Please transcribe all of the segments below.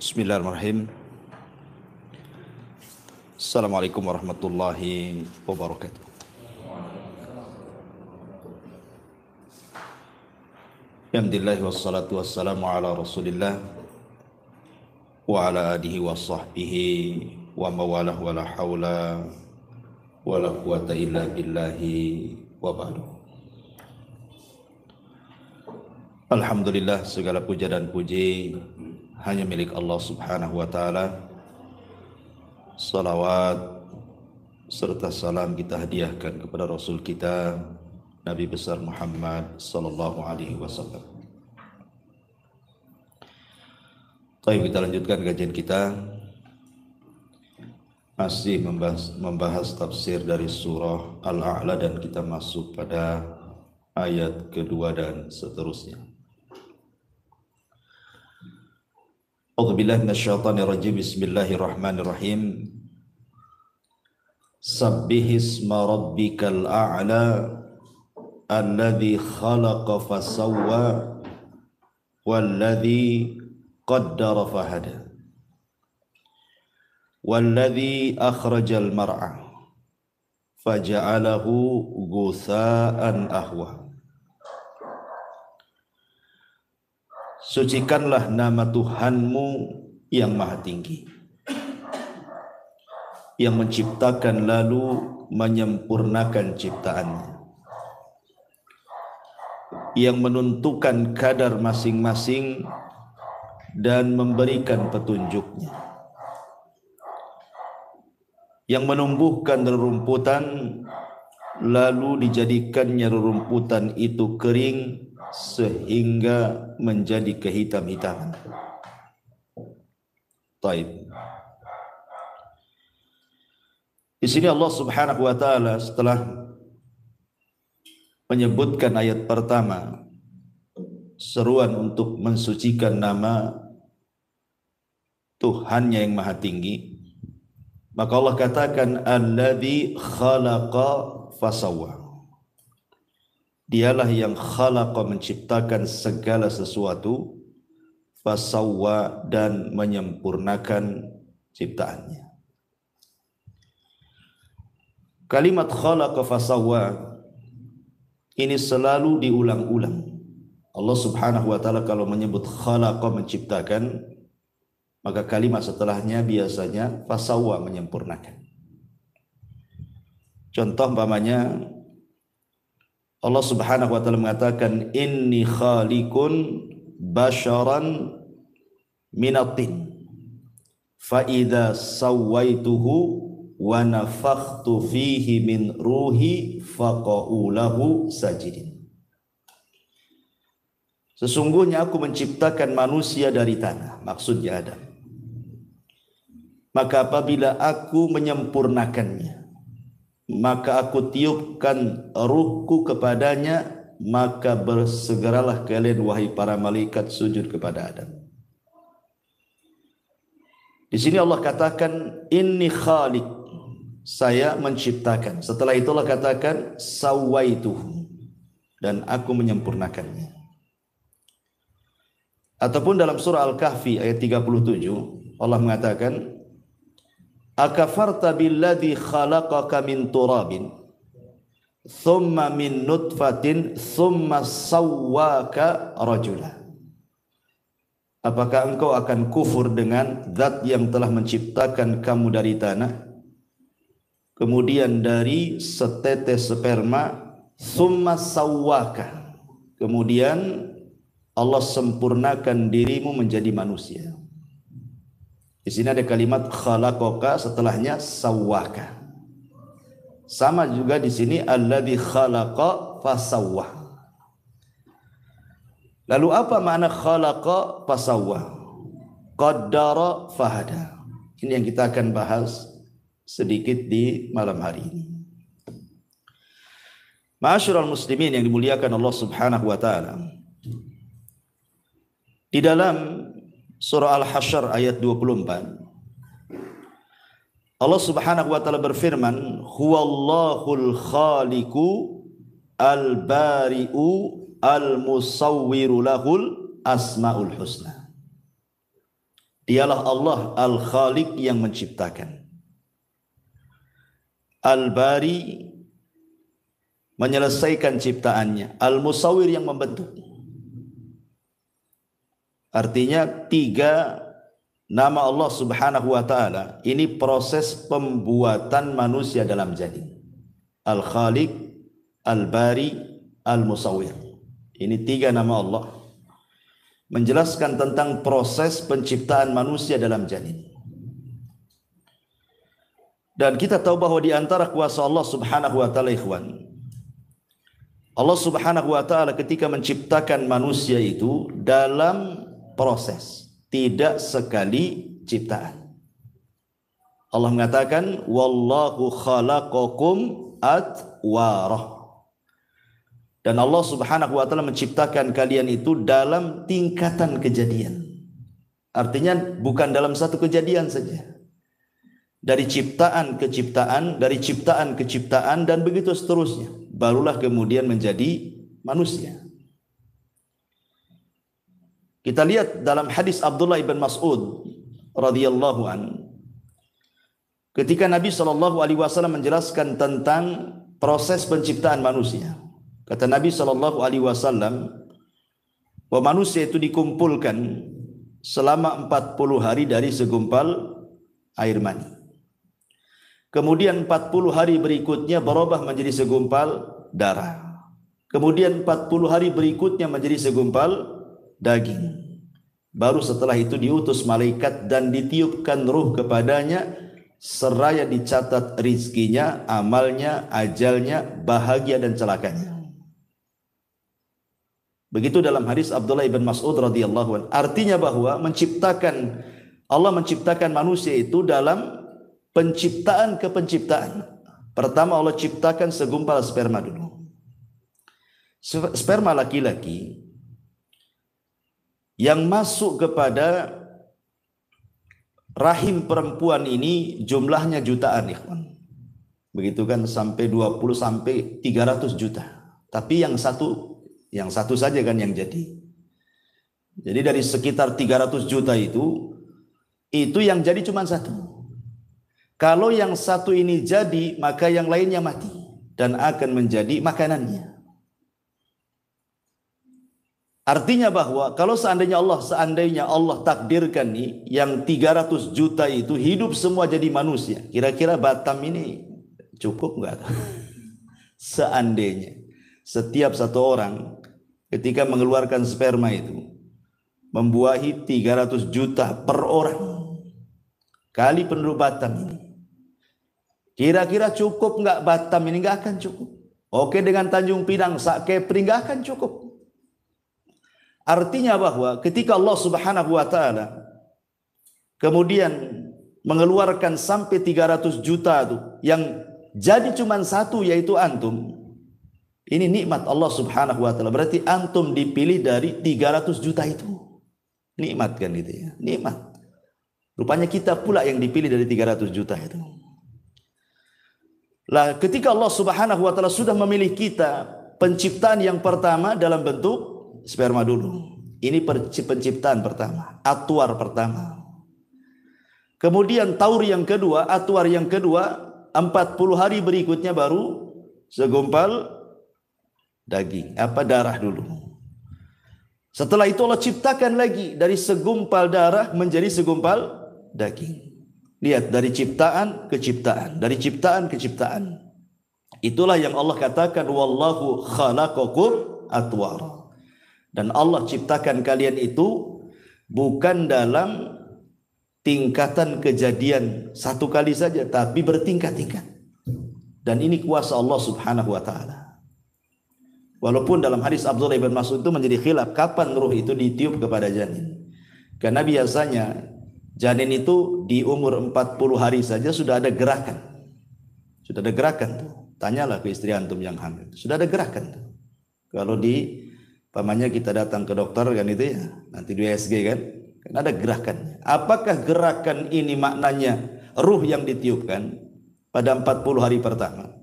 Bismillahirrahmanirrahim. Assalamualaikum warahmatullahi wabarakatuh. Alhamdulillah wassalatu wassalamu ala rasulillah wa ala alihi wa sahbihi wa mawalah wa la hawla wa la quwata illa billahi wa ba'du. Alhamdulillah, segala puja dan puji hanya milik Allah subhanahu wa ta'ala. Salawat serta salam kita hadiahkan kepada Rasul kita Nabi besar Muhammad sallallahu alaihi wasallam. Baik, kita lanjutkan kajian kita. Masih membahas tafsir dari surah Al-A'la dan kita masuk pada ayat kedua dan seterusnya. A'udzubillahi minasyaitonirrajim. Bismillahirrahmanirrahim. Sabbihisma rabbikal a'la alladzi khalaqa fasawwa walladzi qaddara fahada walladzi akhrajal mar'a faja'alahu ghutsa'an ahwa. Sucikanlah nama Tuhanmu yang maha tinggi, yang menciptakan lalu menyempurnakan ciptaannya, yang menentukan kadar masing-masing dan memberikan petunjuknya, yang menumbuhkan rerumputan lalu dijadikannya rerumputan itu kering sehingga menjadi kehitam-hitaman. Taib. Di sini Allah Subhanahu wa taala setelah menyebutkan ayat pertama seruan untuk mensucikan nama Tuhannya yang maha tinggi, maka Allah katakan alladzi khalaqa fasawwa. Dialah yang khalaqa menciptakan segala sesuatu, fasawwa dan menyempurnakan ciptaannya. Kalimat khalaqa fasawwa ini selalu diulang-ulang. Allah Subhanahu wa taala kalau menyebut khalaqa menciptakan, maka kalimat setelahnya biasanya fasawwa menyempurnakan. Contoh umpamanya Allah Subhanahu wa taala mengatakan inni khaliqun basharan minatin fa idza sawaituhu wa nafakhtu fihi min ruhi faqa'u lahu sajidin. Sesungguhnya aku menciptakan manusia dari tanah, maksudnya Adam. Maka apabila aku menyempurnakannya, maka aku tiupkan ruhku kepadanya, maka bersegeralah kalian wahai para malaikat sujud kepada Adam. Di sini Allah katakan inni khaliq, saya menciptakan. Setelah itu Allah katakan sawaituhu, dan aku menyempurnakannya. Ataupun dalam surah Al-Kahfi ayat 37 Allah mengatakan akafarta billadzi khalaqaka min turabin thumma min nutfatin thumma sawwaka rajula. Apakah engkau akan kufur dengan zat yang telah menciptakan kamu dari tanah, kemudian dari setetes sperma, thumma sawwaka, kemudian Allah sempurnakan dirimu menjadi manusia. Di sini ada kalimat khalaqaka, setelahnya sawwaka. Sama juga di sini alladzi khalaqa fasawwa. Lalu apa makna khalaqa fasawwa? Qaddara fahada. Ini yang kita akan bahas sedikit di malam hari ini. Ma'asyiral muslimin yang dimuliakan Allah Subhanahu wa taala. Di dalam surah Al-Hasyr ayat 24, Allah Subhanahu wa taala berfirman, "Huwallahul khaliqu al-bari'u al-musawwiru lahul asmaul husna." Dialah Allah Al-Khaliq yang menciptakan. Al-Bari menyelesaikan ciptaannya, Al-Musawwir yang membentuk. Artinya 3 nama Allah Subhanahu wa taala ini proses pembuatan manusia dalam janin. Al-Khaliq, Al-Bari, Al-Musawwir. Ini 3 nama Allah menjelaskan tentang proses penciptaan manusia dalam janin. Dan kita tahu bahwa di antara kuasa Allah Subhanahu wa taala, ikhwan, Allah Subhanahu wa taala ketika menciptakan manusia itu dalam proses, tidak sekali ciptaan. Allah mengatakan wallahu khalaqakum atwarah. Dan Allah Subhanahu wa taala menciptakan kalian itu dalam tingkatan kejadian. Artinya bukan dalam satu kejadian saja. Dari ciptaan ke ciptaan, dari ciptaan ke ciptaan, dan begitu seterusnya. Barulah kemudian menjadi manusia. Kita lihat dalam hadis Abdullah ibn Mas'ud radhiyallahu an, ketika Nabi SAW menjelaskan tentang proses penciptaan manusia. Kata Nabi SAW, bahwa manusia itu dikumpulkan selama 40 hari dari segumpal air mani. Kemudian 40 hari berikutnya berubah menjadi segumpal darah. Kemudian 40 hari berikutnya menjadi segumpal daging. Baru setelah itu diutus malaikat dan ditiupkan ruh kepadanya, seraya dicatat rizkinya, amalnya, ajalnya, bahagia dan celakanya. Begitu dalam hadis Abdullah ibn Mas'ud radhiyallahu anhu. Artinya bahwa Allah menciptakan manusia itu dalam penciptaan ke penciptaan. Pertama Allah ciptakan segumpal sperma dulu. Sperma laki-laki yang masuk kepada rahim perempuan ini jumlahnya jutaan, ikhwan. Begitu kan, sampai 20 sampai 300 juta. Tapi yang satu saja kan yang jadi. Jadi dari sekitar 300 juta itu yang jadi cuma satu. Kalau yang satu ini jadi, maka yang lainnya mati dan akan menjadi makanannya. Artinya bahwa kalau seandainya Allah takdirkan nih yang 300 juta itu hidup semua jadi manusia, kira-kira Batam ini cukup enggak? Seandainya setiap satu orang ketika mengeluarkan sperma itu membuahi 300 juta per orang kali penduduk Batam ini, kira-kira cukup enggak Batam ini? Enggak akan cukup. Oke, dengan Tanjung Pinang, Sak Kepri enggak akan cukup. Artinya bahwa ketika Allah Subhanahu wa taala kemudian mengeluarkan sampai 300 juta itu, yang jadi cuma satu yaitu antum. Ini nikmat Allah Subhanahu wa taala. Berarti antum dipilih dari 300 juta itu. Nikmat kan gitu ya. Nikmat. Rupanya kita pula yang dipilih dari 300 juta itu. Lah ketika Allah Subhanahu wa taala sudah memilih kita, penciptaan yang pertama dalam bentuk sperma dulu. Ini penciptaan pertama, atwar pertama. Kemudian taur yang kedua, atwar yang kedua, 40 hari berikutnya baru segumpal daging, darah dulu. Setelah itu Allah ciptakan lagi dari segumpal darah menjadi segumpal daging. Lihat, dari ciptaan ke ciptaan, dari ciptaan ke ciptaan. Itulah yang Allah katakan wallahu khalaqakum atwara. Dan Allah ciptakan kalian itu bukan dalam tingkatan kejadian satu kali saja, tapi bertingkat-tingkat. Dan ini kuasa Allah Subhanahu wa taala. Walaupun dalam hadis Abdullah bin Mas'ud itu menjadi khilaf kapan ruh itu ditiup kepada janin. Karena biasanya janin itu di umur 40 hari saja sudah ada gerakan. Sudah ada gerakan tuh. Tanyalah ke istri antum yang hamil. Sudah ada gerakan tuh. Kalau di pamannya kita datang ke dokter kan itu ya, nanti di USG kan ada gerakan. Apakah gerakan ini maknanya ruh yang ditiupkan pada 40 hari pertama?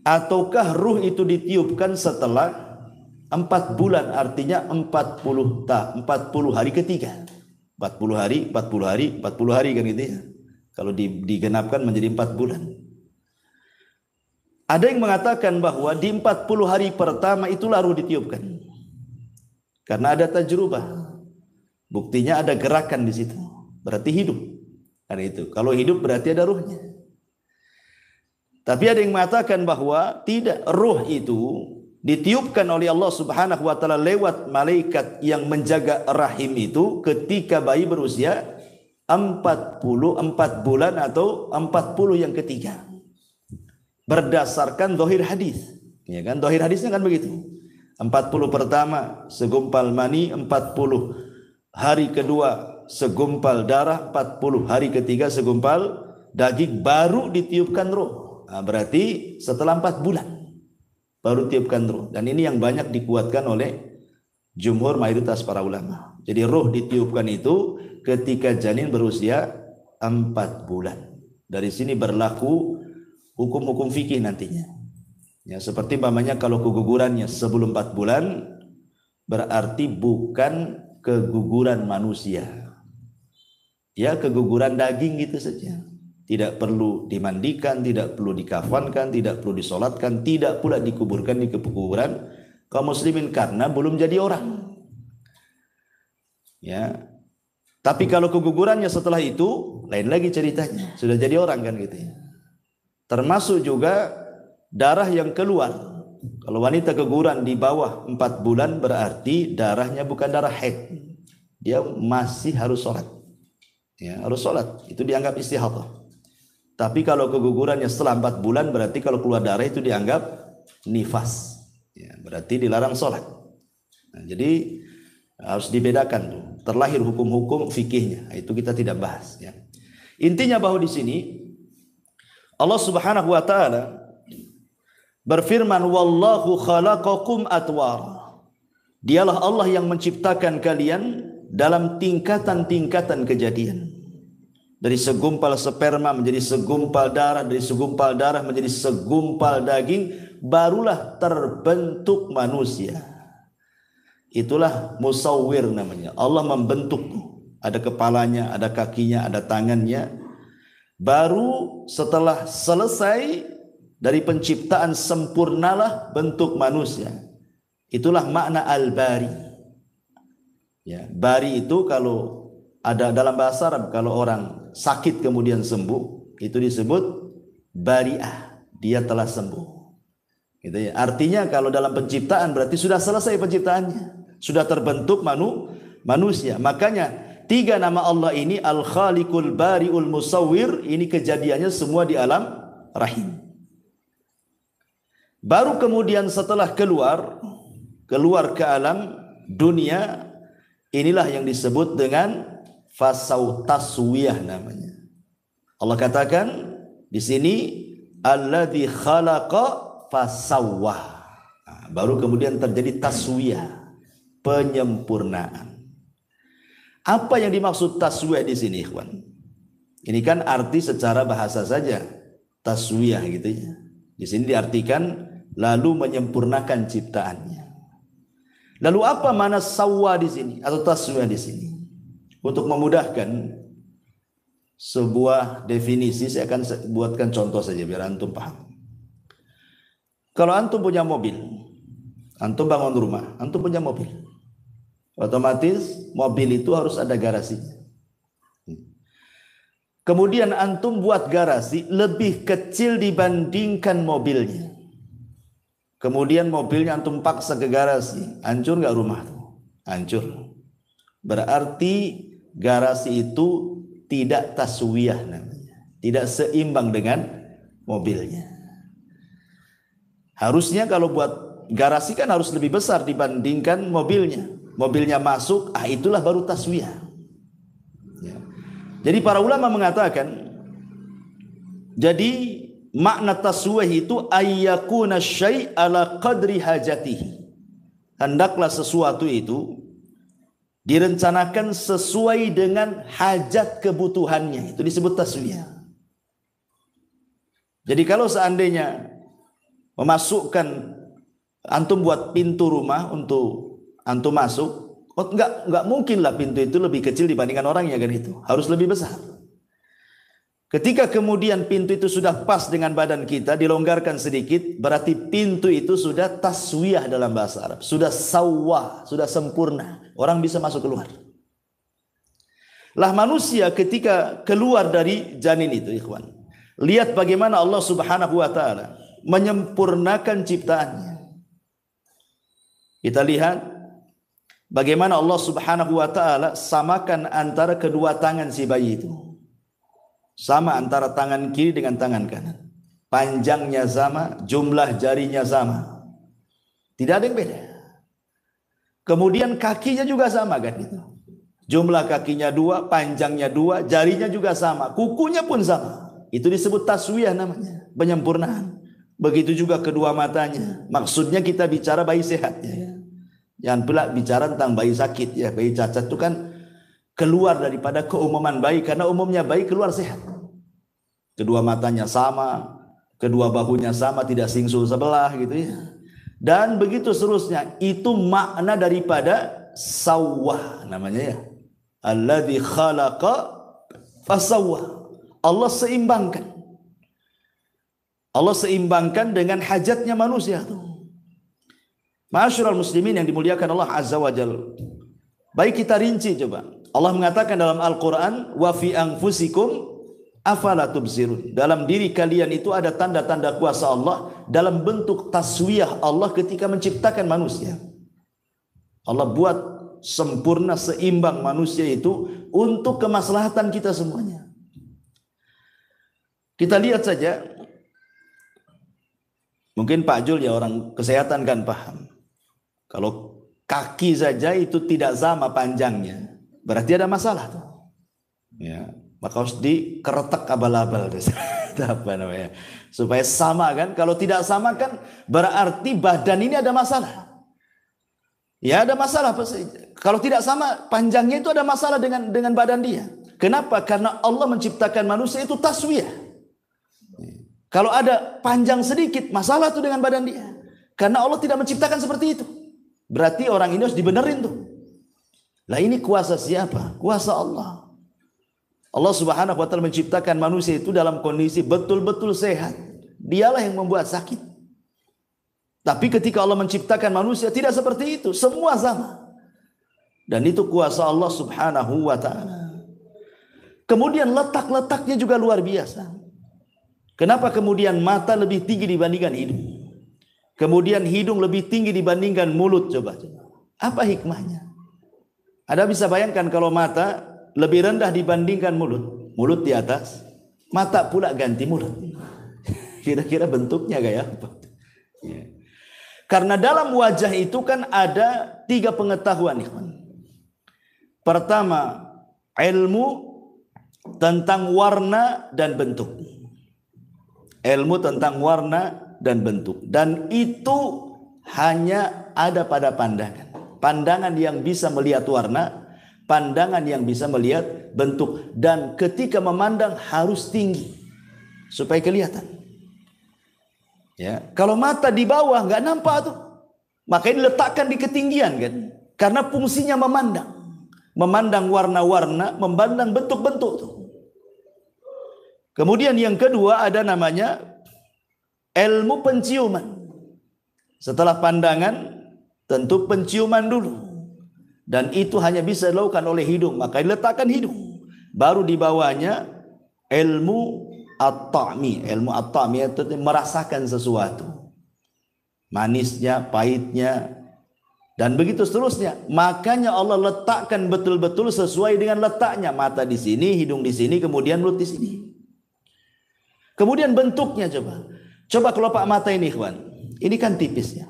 Ataukah ruh itu ditiupkan setelah 4 bulan, artinya 40 hari ketiga. 40 hari kan gitu ya. Kalau digenapkan menjadi 4 bulan. Ada yang mengatakan bahwa di 40 hari pertama itulah ruh ditiupkan. Karena ada tajrubah. Buktinya ada gerakan di situ. Berarti hidup. Karena itu. Kalau hidup berarti ada ruhnya. Tapi ada yang mengatakan bahwa tidak, ruh itu ditiupkan oleh Allah Subhanahu wa taala lewat malaikat yang menjaga rahim itu ketika bayi berusia 44 bulan atau 40 yang ketiga. Berdasarkan zahir hadis. Ya kan? Zahir hadisnya kan begitu. 40 pertama segumpal mani, 40 hari kedua segumpal darah, 40 hari ketiga segumpal daging, baru ditiupkan ruh. Nah, berarti setelah 4 bulan baru tiupkan ruh. Dan ini yang banyak dikuatkan oleh jumhur mayoritas para ulama. Jadi ruh ditiupkan itu ketika janin berusia 4 bulan. Dari sini berlaku hukum-hukum fikih nantinya. Ya, seperti umpamanya kalau kegugurannya sebelum 4 bulan berarti bukan keguguran manusia. Ya, keguguran daging gitu saja. Tidak perlu dimandikan, tidak perlu dikafankan, tidak perlu disolatkan, tidak pula dikuburkan di kuburan kaum muslimin karena belum jadi orang. Ya. Tapi kalau kegugurannya setelah itu lain lagi ceritanya, sudah jadi orang kan gitu ya. Termasuk juga darah yang keluar. Kalau wanita keguguran di bawah 4 bulan berarti darahnya bukan darah haid. Dia masih harus sholat. Ya, harus sholat. Itu dianggap istihadah. Tapi kalau kegugurannya setelah 4 bulan berarti kalau keluar darah itu dianggap nifas. Ya, berarti dilarang sholat. Nah, jadi harus dibedakan tuh. Terlahir hukum-hukum fikihnya. Itu kita tidak bahas. Ya. Intinya bahwa di sini Allah Subhanahu wa taala berfirman, wallahu khalaqakum atwara. Dialah Allah yang menciptakan kalian dalam tingkatan-tingkatan kejadian. Dari segumpal sperma menjadi segumpal darah, dari segumpal darah menjadi segumpal daging, barulah terbentuk manusia. Itulah musawwir namanya. Allah membentuk. Ada kepalanya, ada kakinya, ada tangannya. Baru setelah selesai dari penciptaan sempurnalah bentuk manusia. Itulah makna al-bari. Ya, bari itu kalau ada dalam bahasa Arab, kalau orang sakit kemudian sembuh, itu disebut bari'ah. Dia telah sembuh. Gitu ya. Artinya kalau dalam penciptaan berarti sudah selesai penciptaannya. Sudah terbentuk manusia. Makanya 3 nama Allah ini, Al-Khaliqul Bari'ul Musawwir, ini kejadiannya semua di alam rahim. Baru kemudian setelah keluar ke alam dunia, inilah yang disebut dengan fasau taswiyah namanya. Allah katakan di sini alladzi khalaqa fasawwah. Nah, baru kemudian terjadi taswiyah, penyempurnaan. Apa yang dimaksud taswiyah di sini, ikhwan? Ini kan arti secara bahasa saja, taswiyah gitu ya. Di sini diartikan lalu menyempurnakan ciptaannya. Lalu apa makna sawwa di sini atau taswiyah di sini? Untuk memudahkan sebuah definisi, saya akan buatkan contoh saja biar antum paham. Kalau antum punya mobil, antum bangun rumah, antum punya mobil, otomatis mobil itu harus ada garasinya. Kemudian antum buat garasi lebih kecil dibandingkan mobilnya. Kemudian mobilnya antum paksa ke garasi, hancur nggak rumah? Hancur. Berarti garasi itu tidak taswiyah namanya, tidak seimbang dengan mobilnya. Harusnya kalau buat garasi kan harus lebih besar dibandingkan mobilnya. Mobilnya masuk, itulah baru taswiyah. Ya. Jadi para ulama mengatakan, jadi makna taswiyah itu ayyakuna syai' ala qadri hajatihi. Hendaklah sesuatu itu direncanakan sesuai dengan hajat kebutuhannya. Itu disebut taswiyah. Jadi kalau seandainya memasukkan, antum buat pintu rumah untuk antum masuk, enggak mungkin lah pintu itu lebih kecil dibandingkan orangnya kan, itu harus lebih besar. Ketika kemudian pintu itu sudah pas dengan badan kita, dilonggarkan sedikit, berarti pintu itu sudah taswiyah dalam bahasa Arab, sudah sawah, sudah sempurna, orang bisa masuk keluar. Lah manusia ketika keluar dari janin itu, ikhwan, lihat bagaimana Allah Subhanahu wa taala menyempurnakan ciptaannya. Kita lihat bagaimana Allah Subhanahu wa taala samakan antara kedua tangan si bayi itu. Sama antara tangan kiri dengan tangan kanan. Panjangnya sama, jumlah jarinya sama. Tidak ada yang beda. Kemudian kakinya juga sama kan itu. Jumlah kakinya 2, panjangnya 2, jarinya juga sama, kukunya pun sama. Itu disebut taswiyah namanya, penyempurnaan. Begitu juga kedua matanya. Maksudnya kita bicara bayi sehat ya. Jangan pula bicara tentang bayi sakit ya. Bayi cacat itu kan keluar daripada keumuman bayi, karena umumnya bayi keluar sehat. Kedua matanya sama, kedua bahunya sama, tidak singsul sebelah gitu ya. Dan begitu seterusnya. Itu makna daripada sawwah namanya ya. Alladzi khalaqa fasawwah. Allah seimbangkan. Allah seimbangkan dengan hajatnya manusia tuh. Ma'asyiral muslimin yang dimuliakan Allah Azza wa Jalla. Baik kita rinci coba. Allah mengatakan dalam Al-Quran, wa fi anfusikum afala tubsirun. Dalam diri kalian itu ada tanda-tanda kuasa Allah dalam bentuk taswiyah Allah ketika menciptakan manusia. Allah buat sempurna, seimbang manusia itu untuk kemaslahatan kita semuanya. Kita lihat saja. Mungkin Pak Jul ya orang kesehatan kan paham. Kalau kaki saja itu tidak sama panjangnya, berarti ada masalah tuh. Ya, maka harus dikeretak abal-abal apa namanya, supaya sama kan. Kalau tidak sama kan berarti badan ini ada masalah. Ya ada masalah. Kalau tidak sama panjangnya itu ada masalah dengan badan dia. Kenapa? Karena Allah menciptakan manusia itu taswiyah. Kalau ada panjang sedikit, masalah tuh dengan badan dia. Karena Allah tidak menciptakan seperti itu. Berarti orang ini harus dibenerin tuh. Lah ini kuasa siapa? Kuasa Allah. Allah Subhanahu wa taala menciptakan manusia itu dalam kondisi betul-betul sehat. Dialah yang membuat sakit. Tapi ketika Allah menciptakan manusia tidak seperti itu, semua sama. Dan itu kuasa Allah Subhanahu wa taala. Kemudian letak-letaknya juga luar biasa. Kenapa kemudian mata lebih tinggi dibandingkan hidung? Kemudian hidung lebih tinggi dibandingkan mulut, coba. Apa hikmahnya? Ada bisa bayangkan kalau mata lebih rendah dibandingkan mulut. Mulut di atas, mata pula ganti mulut. Kira-kira bentuknya kayak apa? Ya. Karena dalam wajah itu kan ada 3 pengetahuan. Pertama, ilmu tentang warna dan bentuk. Ilmu tentang warna dan bentuk. Dan itu hanya ada pada pandangan. Pandangan yang bisa melihat warna, pandangan yang bisa melihat bentuk. Dan ketika memandang harus tinggi supaya kelihatan. Ya, kalau mata di bawah nggak nampak tuh. Makanya diletakkan di ketinggian kan. Karena fungsinya memandang. Memandang warna-warna, memandang bentuk-bentuk tuh. Kemudian yang kedua ada namanya ilmu penciuman. Setelah pandangan, tentu penciuman dulu. Dan itu hanya bisa dilakukan oleh hidung. Maka diletakkan hidung. Baru di bawahnya ilmu at-ta'mi. Ilmu at-ta'mi itu merasakan sesuatu. Manisnya, pahitnya, Dan begitu seterusnya. Makanya Allah letakkan betul-betul sesuai dengan letaknya. Mata di sini, hidung di sini, kemudian mulut di sini. Kemudian bentuknya coba. Coba kelopak mata ini, ikhwan. Ini kan tipis ya.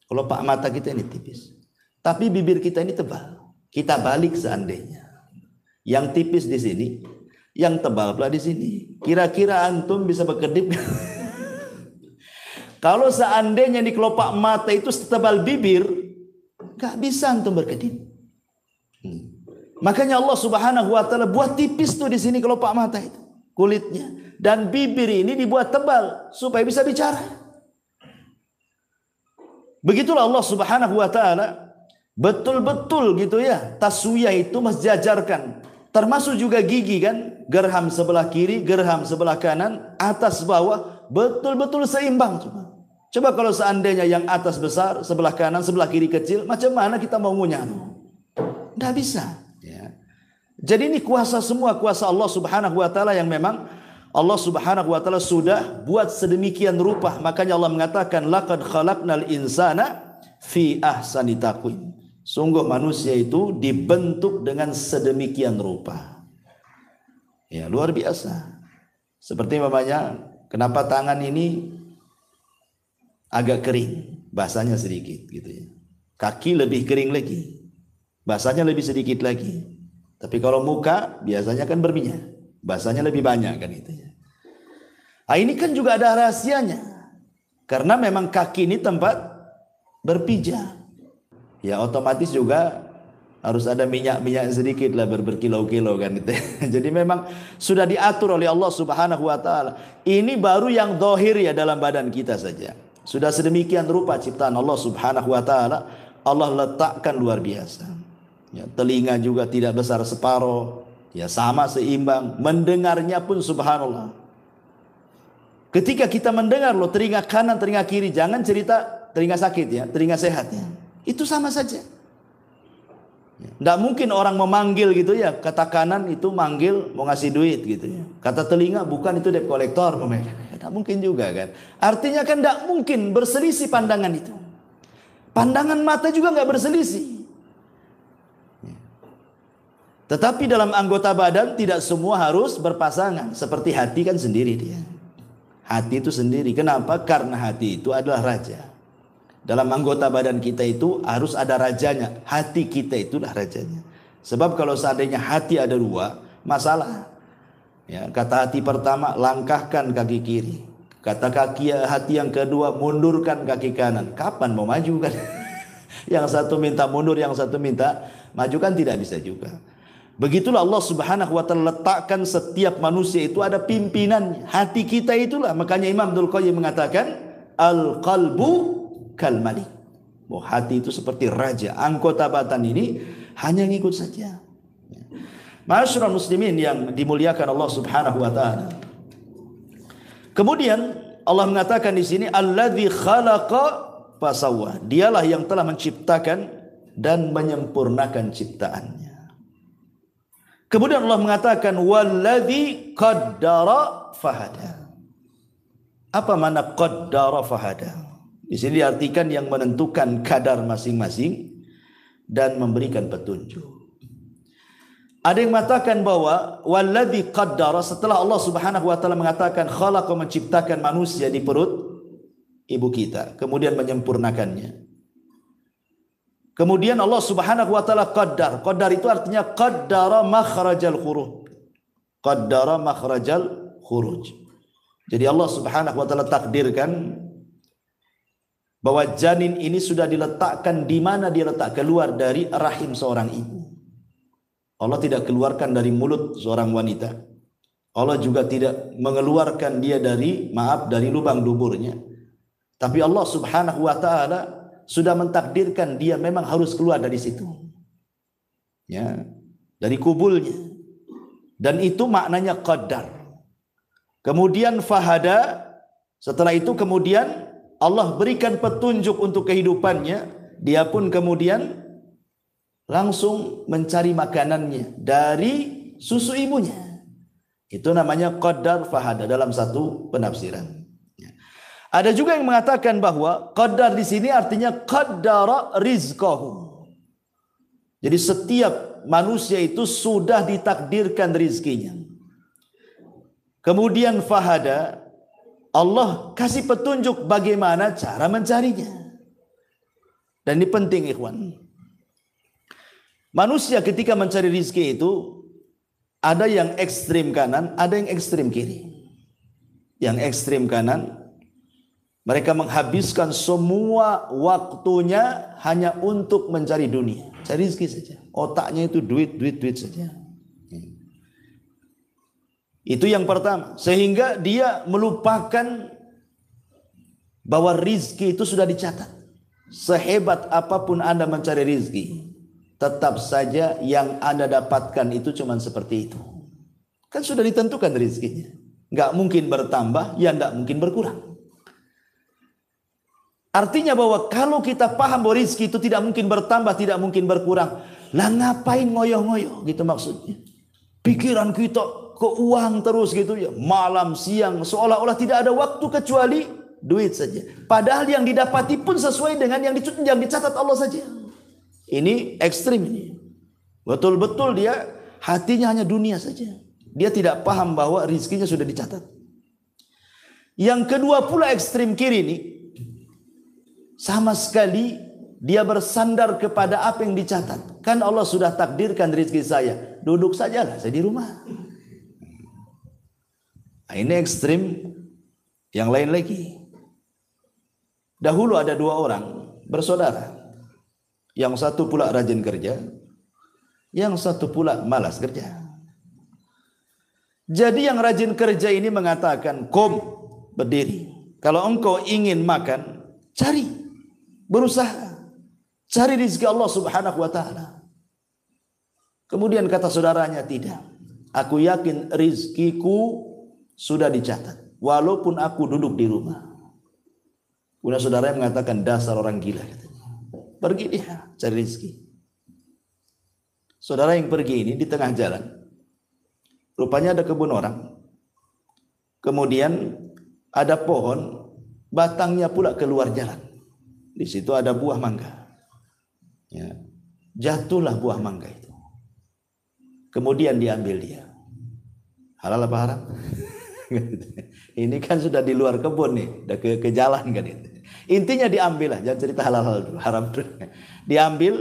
Kelopak mata kita ini tipis. Tapi bibir kita ini tebal. Kita balik seandainya. Yang tipis di sini, yang tebal pula di sini. Kira-kira antum bisa berkedip? Kalau seandainya di kelopak mata itu setebal bibir, gak bisa antum berkedip. Makanya Allah Subhanahu wa taala buat tipis tuh di sini kelopak mata itu, kulitnya. Dan bibir ini dibuat tebal supaya bisa bicara. Begitulah Allah Subhanahu wa taala betul-betul gitu ya. Taswiyah itu menjajarkan. Termasuk juga gigi kan, gerham sebelah kiri, gerham sebelah kanan, atas bawah betul-betul seimbang. Coba kalau seandainya yang atas besar, sebelah kanan, sebelah kiri kecil, macam mana kita mau ngunyah? Tidak bisa. Ya. Jadi ini kuasa semua, kuasa Allah Subhanahu wa taala yang memang Allah Subhanahu wa taala sudah buat sedemikian rupa. Makanya Allah mengatakan laqad khalaqnal insana fi ahsani taqwim. Sungguh manusia itu dibentuk dengan sedemikian rupa. Ya, luar biasa. Seperti namanya, kenapa tangan ini agak kering, basahnya sedikit gitu ya. Kaki lebih kering lagi, basahnya lebih sedikit lagi. Tapi kalau muka biasanya kan berminyak, basahnya lebih banyak kan itu ya. Nah, ini kan juga ada rahasianya. Karena memang kaki ini tempat berpijak. Ya otomatis juga harus ada minyak-minyak sedikit lah berkilo-kilo kan gitu. Jadi memang sudah diatur oleh Allah Subhanahu wa taala. Ini baru yang zahir ya dalam badan kita saja. Sudah sedemikian rupa ciptaan Allah Subhanahu wa taala, Allah letakkan luar biasa. Ya, telinga juga tidak besar separuh, ya sama seimbang. Mendengarnya pun subhanallah. Ketika kita mendengar loh, telinga kanan, telinga kiri, jangan cerita telinga sakit ya, telinga sehat ya. Itu sama saja. Tidak mungkin orang memanggil gitu ya, kata kanan itu manggil mau ngasih duit gitu ya. Kata telinga bukan, itu debt collector. Tidak mungkin juga kan. Artinya kan tidak mungkin berselisih pandangan itu. Pandangan mata juga nggak berselisih. Tetapi dalam anggota badan tidak semua harus berpasangan. Seperti hati kan sendiri dia. Hati itu sendiri. Kenapa? Karena hati itu adalah raja. Dalam anggota badan kita itu harus ada rajanya. Hati kita itulah rajanya. Sebab kalau seandainya hati ada dua, masalah. Ya, kata hati pertama, langkahkan kaki kiri. Kata hati yang kedua, mundurkan kaki kanan. Kapan mau maju kan? Yang satu minta mundur, yang satu minta maju kan tidak bisa juga. Begitulah Allah Subhanahu wa taala letakkan setiap manusia itu ada pimpinannya. Hati kita itulah. Makanya Imam Abdul Qayyim mengatakan, al-qalbu kal malik. Oh, hati itu seperti raja. Anggota badan ini hanya ngikut saja. Ma'asyiral muslimin yang dimuliakan Allah Subhanahu wa taala. Kemudian Allah mengatakan di sini alladzi khalaqa fasawwa. Dialah yang telah menciptakan dan menyempurnakan ciptaannya. Kemudian Allah mengatakan walladzi qaddara fahada. Apa makna qaddara fahada? Di sini diartikan yang menentukan kadar masing-masing dan memberikan petunjuk. Ada yang mengatakan bahwa walladzi qaddara, setelah Allah Subhanahu wa taala mengatakan khalaqa, menciptakan manusia di perut ibu kita, kemudian menyempurnakannya. Kemudian Allah Subhanahu wa taala qaddar. Qaddar itu artinya qaddara makhrajal khuruj. Qaddara makhrajal khuruj. Jadi Allah Subhanahu wa taala takdirkan bahwa janin ini sudah diletakkan di mana dia letak, keluar dari rahim seorang ibu. Allah tidak keluarkan dari mulut seorang wanita. Allah juga tidak mengeluarkan dia dari lubang duburnya. Tapi Allah Subhanahu wa taala sudah mentakdirkan dia memang harus keluar dari situ. Ya, dari kubulnya. Dan itu maknanya qaddar. Kemudian fahada, setelah itu kemudian Allah berikan petunjuk untuk kehidupannya. Dia pun kemudian langsung mencari makanannya dari susu ibunya. Itu namanya qaddar fahada dalam satu penafsiran. Ada juga yang mengatakan bahwa qadar di sini artinya qaddara rizqahu. Jadi setiap manusia itu sudah ditakdirkan rizkinya. Kemudian fahada, Allah kasih petunjuk bagaimana cara mencarinya. Dan ini penting ikhwan. Manusia ketika mencari rizki itu ada yang ekstrim kanan, ada yang ekstrim kiri. Yang ekstrim kanan, mereka menghabiskan semua waktunya hanya untuk mencari dunia, cari rezeki saja. Otaknya itu duit saja. Itu yang pertama. Sehingga dia melupakan bahwa rizki itu sudah dicatat. Sehebat apapun Anda mencari rizki, tetap saja yang Anda dapatkan itu cuma seperti itu. Kan sudah ditentukan rizkinya. Nggak mungkin bertambah, ya nggak mungkin berkurang. Artinya bahwa kalau kita paham bahwa rizki itu tidak mungkin bertambah, tidak mungkin berkurang, lah ngapain ngoyo-ngoyo gitu maksudnya. Pikiran kita ke uang terus gitu ya, malam siang seolah-olah tidak ada waktu kecuali duit saja. Padahal yang didapati pun sesuai dengan yang dicatat Allah saja. Ini ekstrim ini. Betul-betul dia hatinya hanya dunia saja. Dia tidak paham bahwa rizkinya sudah dicatat. Yang kedua pula ekstrim kiri ini, sama sekali dia bersandar kepada apa yang dicatat. Kan Allah sudah takdirkan rezeki saya, duduk sajalah saya di rumah. Nah, ini ekstrim. Yang lain lagi, dahulu ada dua orang bersaudara. Yang satu pula rajin kerja, yang satu pula malas kerja. Jadi yang rajin kerja ini mengatakan, "Kom, berdiri. Kalau engkau ingin makan, cari, berusaha, cari rezeki Allah Subhanahu wa taala." Kemudian kata saudaranya, "Tidak. Aku yakin rizkiku sudah dicatat walaupun aku duduk di rumah." Kemudian saudaranya mengatakan, "Dasar orang gila," katanya. Pergi dia cari rezeki. Saudara yang pergi ini di tengah jalan, rupanya ada kebun orang. Kemudian ada pohon, batangnya pula keluar jalan. Di situ ada buah mangga. Ya. Jatuhlah buah mangga itu. Kemudian diambil dia. Halal apa haram? Ini kan sudah di luar kebun nih, udah ke jalan kan itu. Intinya diambil lah, jangan cerita halal dulu, haram dulu. Diambil.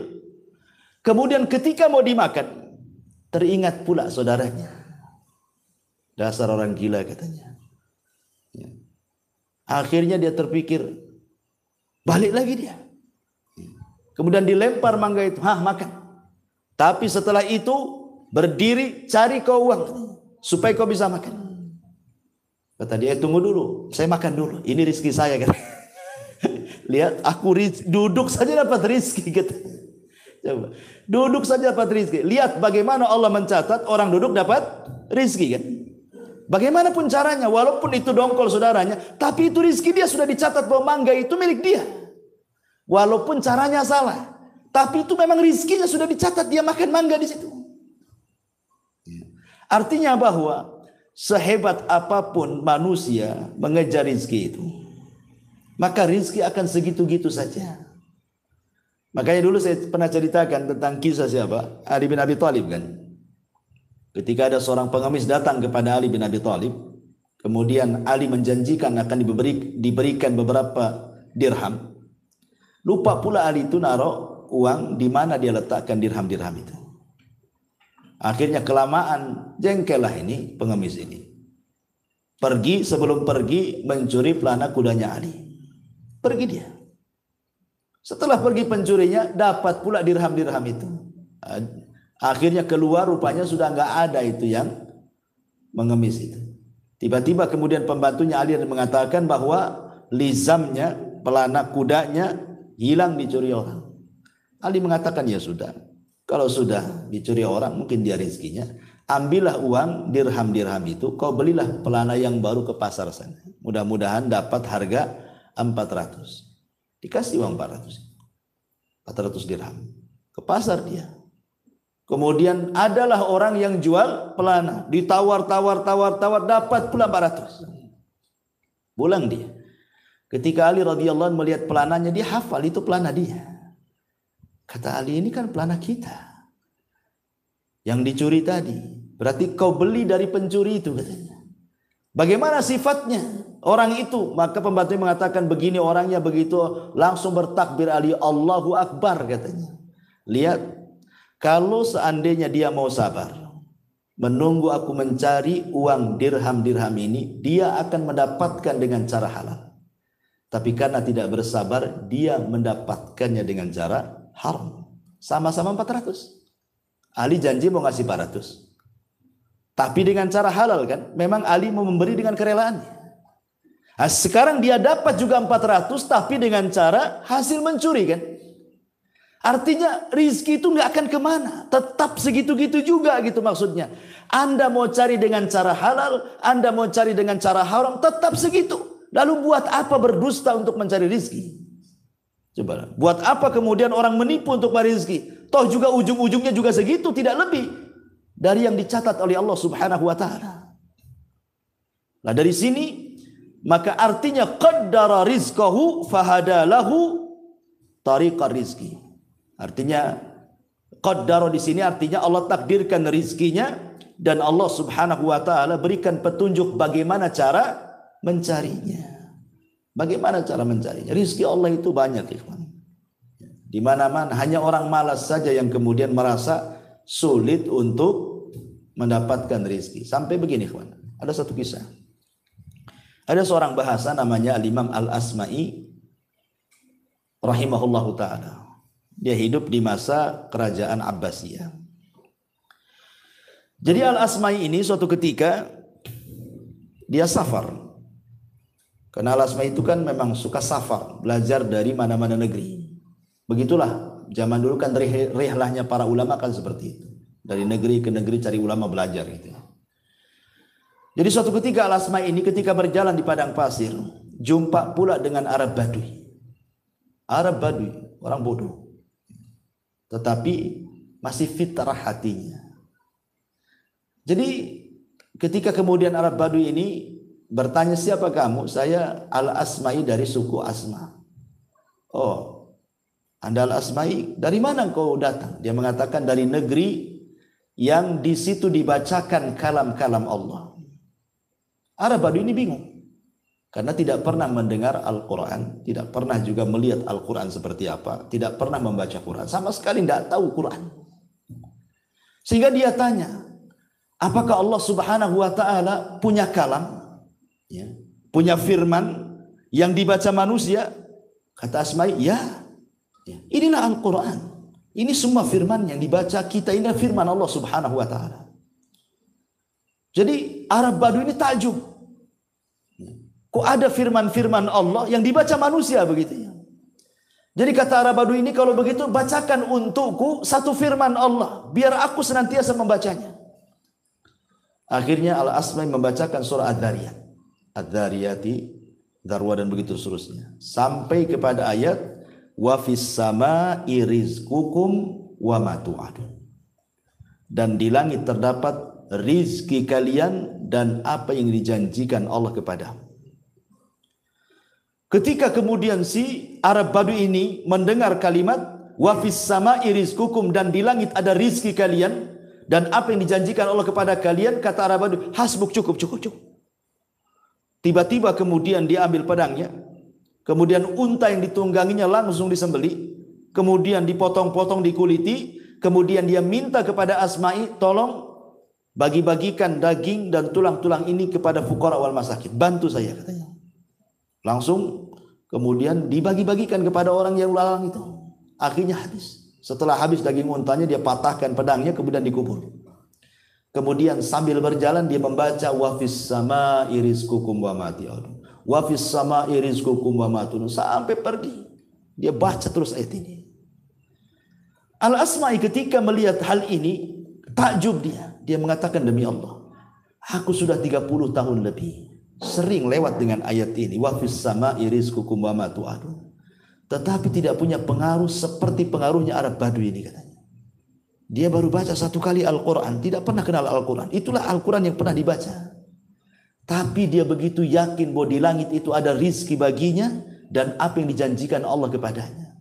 Kemudian ketika mau dimakan, teringat pula saudaranya. Dasar orang gila katanya. Ya. Akhirnya dia terpikir, balik lagi dia. Kemudian dilempar mangga itu, makan. Tapi setelah itu berdiri cari kau uang supaya kau bisa makan. Kata dia, tunggu dulu, saya makan dulu. Ini rezeki saya kan. Lihat, aku duduk saja dapat rezeki gitu. Coba, duduk saja dapat rezeki. Lihat bagaimana Allah mencatat orang duduk dapat rezeki kan. Bagaimanapun caranya, walaupun itu dongkol saudaranya, tapi itu rezeki dia sudah dicatat bahwa mangga itu milik dia. Walaupun caranya salah, tapi itu memang rezekinya sudah dicatat, dia makan mangga di situ. Artinya bahwa sehebat apapun manusia mengejar rezeki itu, maka rezeki akan segitu-gitu saja. Makanya dulu saya pernah ceritakan tentang kisah siapa? Ali bin Abi Thalib kan. Ketika ada seorang pengemis datang kepada Ali bin Abi Thalib, kemudian Ali menjanjikan akan diberikan beberapa dirham. Lupa pula Ali itu naruh uang di mana dia letakkan dirham-dirham itu. Akhirnya kelamaan jengkellah ini pengemis ini. Sebelum pergi mencuri pelana kudanya Ali. Pergi dia. Setelah pergi pencurinya dapat pula dirham-dirham itu. Akhirnya keluar rupanya sudah nggak ada itu yang mengemis itu. Tiba-tiba kemudian pembantunya Ali mengatakan bahwa lizamnya, pelana kudanya hilang dicuri orang. Ali mengatakan ya sudah. Kalau sudah dicuri orang mungkin dia rezekinya. Ambillah uang dirham-dirham itu, kau belilah pelana yang baru ke pasar sana. Mudah-mudahan dapat harga 400. Dikasih uang 400 dirham. Ke pasar dia. Kemudian adalah orang yang jual pelana, ditawar dapat pula 400. Pulang dia. Ketika Ali radhiyallahu anhu melihat pelananya, dia hafal itu pelana dia. Kata Ali, ini kan pelana kita yang dicuri tadi. Berarti kau beli dari pencuri itu, katanya. Bagaimana sifatnya orang itu? Maka pembantu mengatakan begini orangnya, begitu langsung bertakbir Ali, Allahu Akbar, katanya. Lihat, kalau seandainya dia mau sabar, menunggu aku mencari uang dirham-dirham ini, dia akan mendapatkan dengan cara halal. Tapi karena tidak bersabar, dia mendapatkannya dengan cara haram. Sama-sama 400. Ali janji mau ngasih 400. Tapi dengan cara halal kan? Memang Ali mau memberi dengan kerelaannya. Nah, sekarang dia dapat juga 400, tapi dengan cara hasil mencuri kan? Artinya rizki itu nggak akan kemana. Tetap segitu-gitu juga gitu maksudnya. Anda mau cari dengan cara halal, Anda mau cari dengan cara haram, tetap segitu. Lalu buat apa berdusta untuk mencari rizki? Coba, buat apa kemudian orang menipu untuk mencari rizki? Toh juga ujung-ujungnya juga segitu, tidak lebih dari yang dicatat oleh Allah Subhanahu wa taala. Nah, dari sini maka artinya qaddara rizqahu fahadalahu tariqar rizki. Artinya qaddara di sini artinya Allah takdirkan rizkinya dan Allah Subhanahu wa taala berikan petunjuk bagaimana cara mencarinya. Bagaimana cara mencarinya? Rizki Allah itu banyak, ikhwan. Di mana-mana, hanya orang malas saja yang kemudian merasa sulit untuk mendapatkan rizki. Sampai begini, ikhwan. Ada satu kisah. Ada seorang bahasa namanya Al-Imam Al-Asma'i rahimahullahu ta'ala. Dia hidup di masa kerajaan Abbasiyah. Jadi Al-Asma'i ini suatu ketika dia safar. Karena Al-Asma'i itu kan memang suka safar, belajar dari mana-mana negeri. Begitulah, zaman dulu kan rihlahnya para ulama kan seperti itu. Dari negeri ke negeri cari ulama belajar gitu. Jadi suatu ketika Al-Asma'i ini ketika berjalan di padang pasir, jumpa pula dengan Arab Badui. Arab Badui, orang bodoh. Tetapi masih fitrah hatinya. Jadi ketika kemudian Arab Badui ini bertanya, siapa kamu? Saya Al-Asma'i dari suku Asma. Oh, Anda Al-Asma'i, dari mana kau datang? Dia mengatakan dari negeri yang di situ dibacakan kalam-kalam Allah. Arab Badui ini bingung. Karena tidak pernah mendengar Al-Quran, tidak pernah juga melihat Al-Quran seperti apa, tidak pernah membaca Quran, sama sekali tidak tahu Quran. Sehingga dia tanya, apakah Allah Subhanahu wa ta'ala punya kalam? Ya, punya firman yang dibaca manusia? Kata Asma'i, ya. Inilah Al-Quran. Ini semua firman yang dibaca kita, ini firman Allah Subhanahu wa ta'ala. Jadi Arab Badui ini takjub. Kok ada firman-firman Allah yang dibaca manusia begitu ya? Jadi kata Arab Badui ini, kalau begitu bacakan untukku satu firman Allah, biar aku senantiasa membacanya. Akhirnya Al-Asma'i membacakan surah Ad-Dhariyat. Ad-Dhariyati, Dharwa dan begitu seterusnya. Sampai kepada ayat wa fis sama'i rizqukum wa ma tu'adun. Dan di langit terdapat rizki kalian dan apa yang dijanjikan Allah kepadamu. Ketika kemudian si Arab Badui ini mendengar kalimat wa fis sama'i rizqukum, dan di langit ada rizki kalian dan apa yang dijanjikan Allah kepada kalian, kata Arab Badui, hasbuk, cukup. Tiba-tiba kemudian dia ambil pedangnya, kemudian unta yang ditungganginya langsung disembeli, kemudian dipotong-potong, dikuliti, kemudian dia minta kepada Asma'i, tolong bagi-bagikan daging dan tulang-tulang ini kepada fuqara wal masakin, bantu saya, katanya. Langsung kemudian dibagi-bagikan kepada orang yang lalang itu. Akhirnya habis. Setelah habis daging untanya, dia patahkan pedangnya, kemudian dikubur. Kemudian sambil berjalan dia membaca wa fis sama'i rizqukum wa ma tu'adun. Wa fis sama'i rizqukum wa ma tu'adun sampai pergi. Dia baca terus ayat ini. Al-Asma'i ketika melihat hal ini takjub dia. Dia mengatakan, demi Allah, aku sudah 30 tahun lebih sering lewat dengan ayat ini, wa fis sama'i rizqukum wa ma tu'adun. Tetapi tidak punya pengaruh seperti pengaruhnya Arab Badui ini, katanya. Dia baru baca satu kali Al-Quran, tidak pernah kenal Al-Quran. Itulah Al-Quran yang pernah dibaca. Tapi dia begitu yakin bahwa di langit itu ada rizki baginya dan apa yang dijanjikan Allah kepadanya.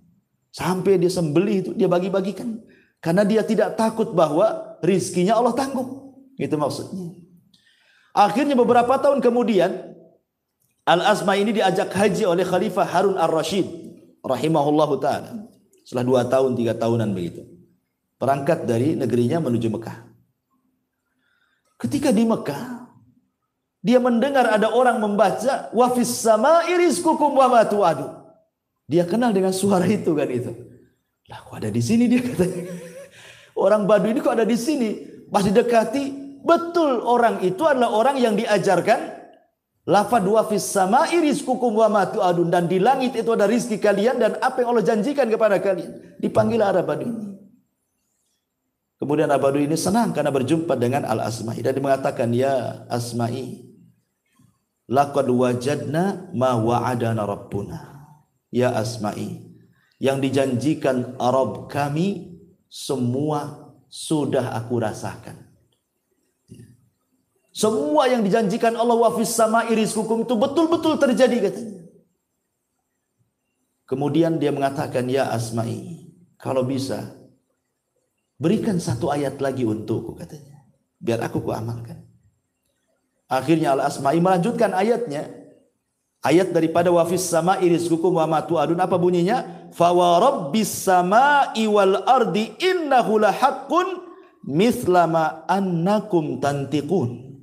Sampai dia sembelih itu dia bagi-bagikan. Karena dia tidak takut bahwa rizkinya Allah tanggung. Itu maksudnya. Akhirnya beberapa tahun kemudian Al-Asma ini diajak haji oleh Khalifah Harun Ar-Rasyid rahimahullahu ta'ala. Setelah 2 tahun 3 tahunan begitu. Berangkat dari negerinya menuju Mekah. Ketika di Mekah dia mendengar ada orang membaca wa fis sama'i rizqukum wa ma tu'adu. Dia kenal dengan suara itu kan itu. Lah kok ada di sini dia katanya. Orang Badui ini kok ada di sini? Pas didekati, betul orang itu adalah orang yang diajarkan lafaz wa fis sama'i rizqukum wa ma tu'adun, dan di langit itu ada rizki kalian dan apa yang Allah janjikan kepada kalian. Dipanggil Arab Badui ini. Kemudian Arab Badui ini senang karena berjumpa dengan Al-Asma'i dan dia mengatakan, ya Asma'i, laqad wajadna ma wa'adana rabbuna. Ya Asma'i, yang dijanjikan Arab kami semua sudah aku rasakan. Semua yang dijanjikan Allah wa fis sama'i rizqukum itu betul-betul terjadi katanya. Kemudian dia mengatakan, ya Asma'i, kalau bisa berikan 1 ayat lagi untukku katanya, biar aku amalkan. Akhirnya Al-Asma'i melanjutkan ayatnya. Ayat daripada wa fis sama'i rizqukum wa ma tu'adun, apa bunyinya? Fa wa rabbis sama'i wal ardi innahu lahaqqun mithlama annakum tantiqun.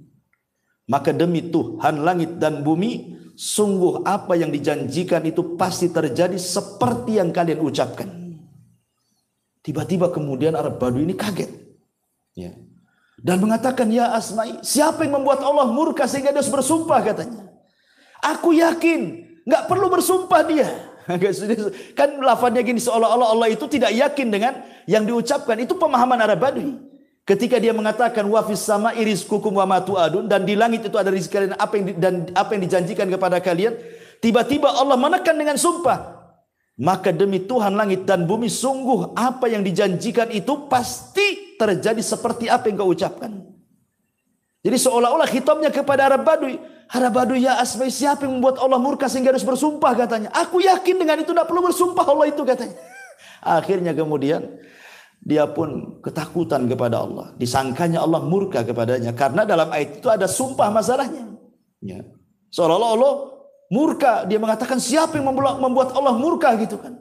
Maka demi Tuhan langit dan bumi, sungguh apa yang dijanjikan itu pasti terjadi seperti yang kalian ucapkan. Tiba-tiba kemudian Arab Badui ini kaget. Ya. Dan mengatakan, ya Asma'i, siapa yang membuat Allah murka sehingga dia harus bersumpah katanya. Aku yakin, nggak perlu bersumpah dia. Kan lafadznya gini, seolah-olah Allah itu tidak yakin dengan yang diucapkan. Itu pemahaman Arab Badui. Ketika dia mengatakan wa fis sama'i rizqukum wa ma tu'adun, dan di langit itu ada rezeki kalian apa yang dijanjikan kepada kalian, tiba-tiba Allah menekan dengan sumpah. Maka demi Tuhan langit dan bumi, sungguh apa yang dijanjikan itu pasti terjadi seperti apa yang kau ucapkan. Jadi seolah-olah khitabnya kepada Arab Badui. Arab Badui, ya Asma'i, siapa yang membuat Allah murka sehingga harus bersumpah katanya. Aku yakin dengan itu, tidak perlu bersumpah Allah itu katanya. Akhirnya kemudian dia pun ketakutan kepada Allah. Disangkanya Allah murka kepadanya. Karena dalam ayat itu ada sumpah masalahnya. Ya. Seolah-olah Allah murka. Dia mengatakan siapa yang membuat Allah murka gitu kan.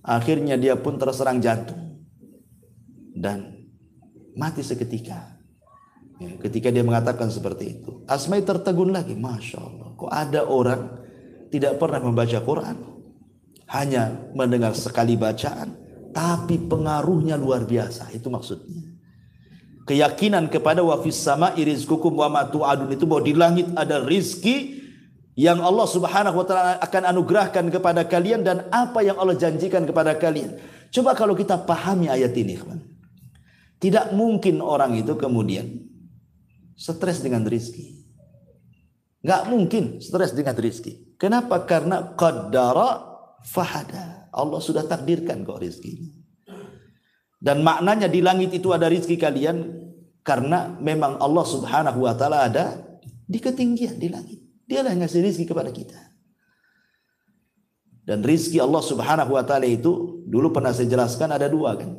Akhirnya dia pun terserang jantung. Dan mati seketika. Ya, ketika dia mengatakan seperti itu. Asma'i tertegun lagi. Masya Allah. Kok ada orang tidak pernah membaca Quran. Hanya mendengar sekali bacaan. Tapi pengaruhnya luar biasa. Itu maksudnya. Keyakinan kepada wa fis sama'i rizqukum wa ma tu'adun itu bahwa di langit ada rizki yang Allah Subhanahu wa taala akan anugerahkan kepada kalian dan apa yang Allah janjikan kepada kalian. Coba kalau kita pahami ayat ini, teman. Tidak mungkin orang itu kemudian stres dengan rizki. Enggak mungkin stres dengan rizki. Kenapa? Karena qaddara fahada. Allah sudah takdirkan kok rizkinya. Dan maknanya di langit itu ada rizki kalian karena memang Allah Subhanahu wa taala ada di ketinggian di langit. Dialah yang ngasih rizki kepada kita. Dan rizki Allah Subhanahu wa taala itu dulu pernah saya jelaskan ada 2 kan.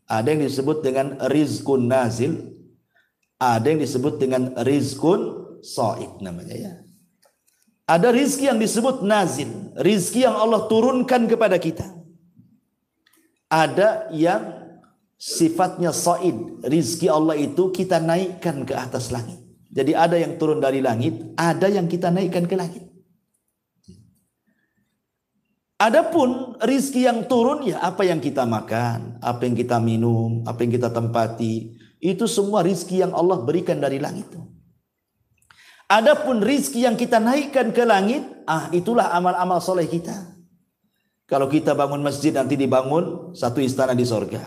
Ada yang disebut dengan rizkun nazil, ada yang disebut dengan rizkun sha'id namanya ya. Ada rizki yang disebut nazil, rizki yang Allah turunkan kepada kita. Ada yang sifatnya sha'id, rizki Allah itu kita naikkan ke atas langit. Jadi ada yang turun dari langit, ada yang kita naikkan ke langit. Adapun rizki yang turun ya apa yang kita makan, apa yang kita minum, apa yang kita tempati, itu semua rizki yang Allah berikan dari langit. Adapun rizki yang kita naikkan ke langit, itulah amal-amal soleh kita. Kalau kita bangun masjid nanti dibangun satu istana di sorga.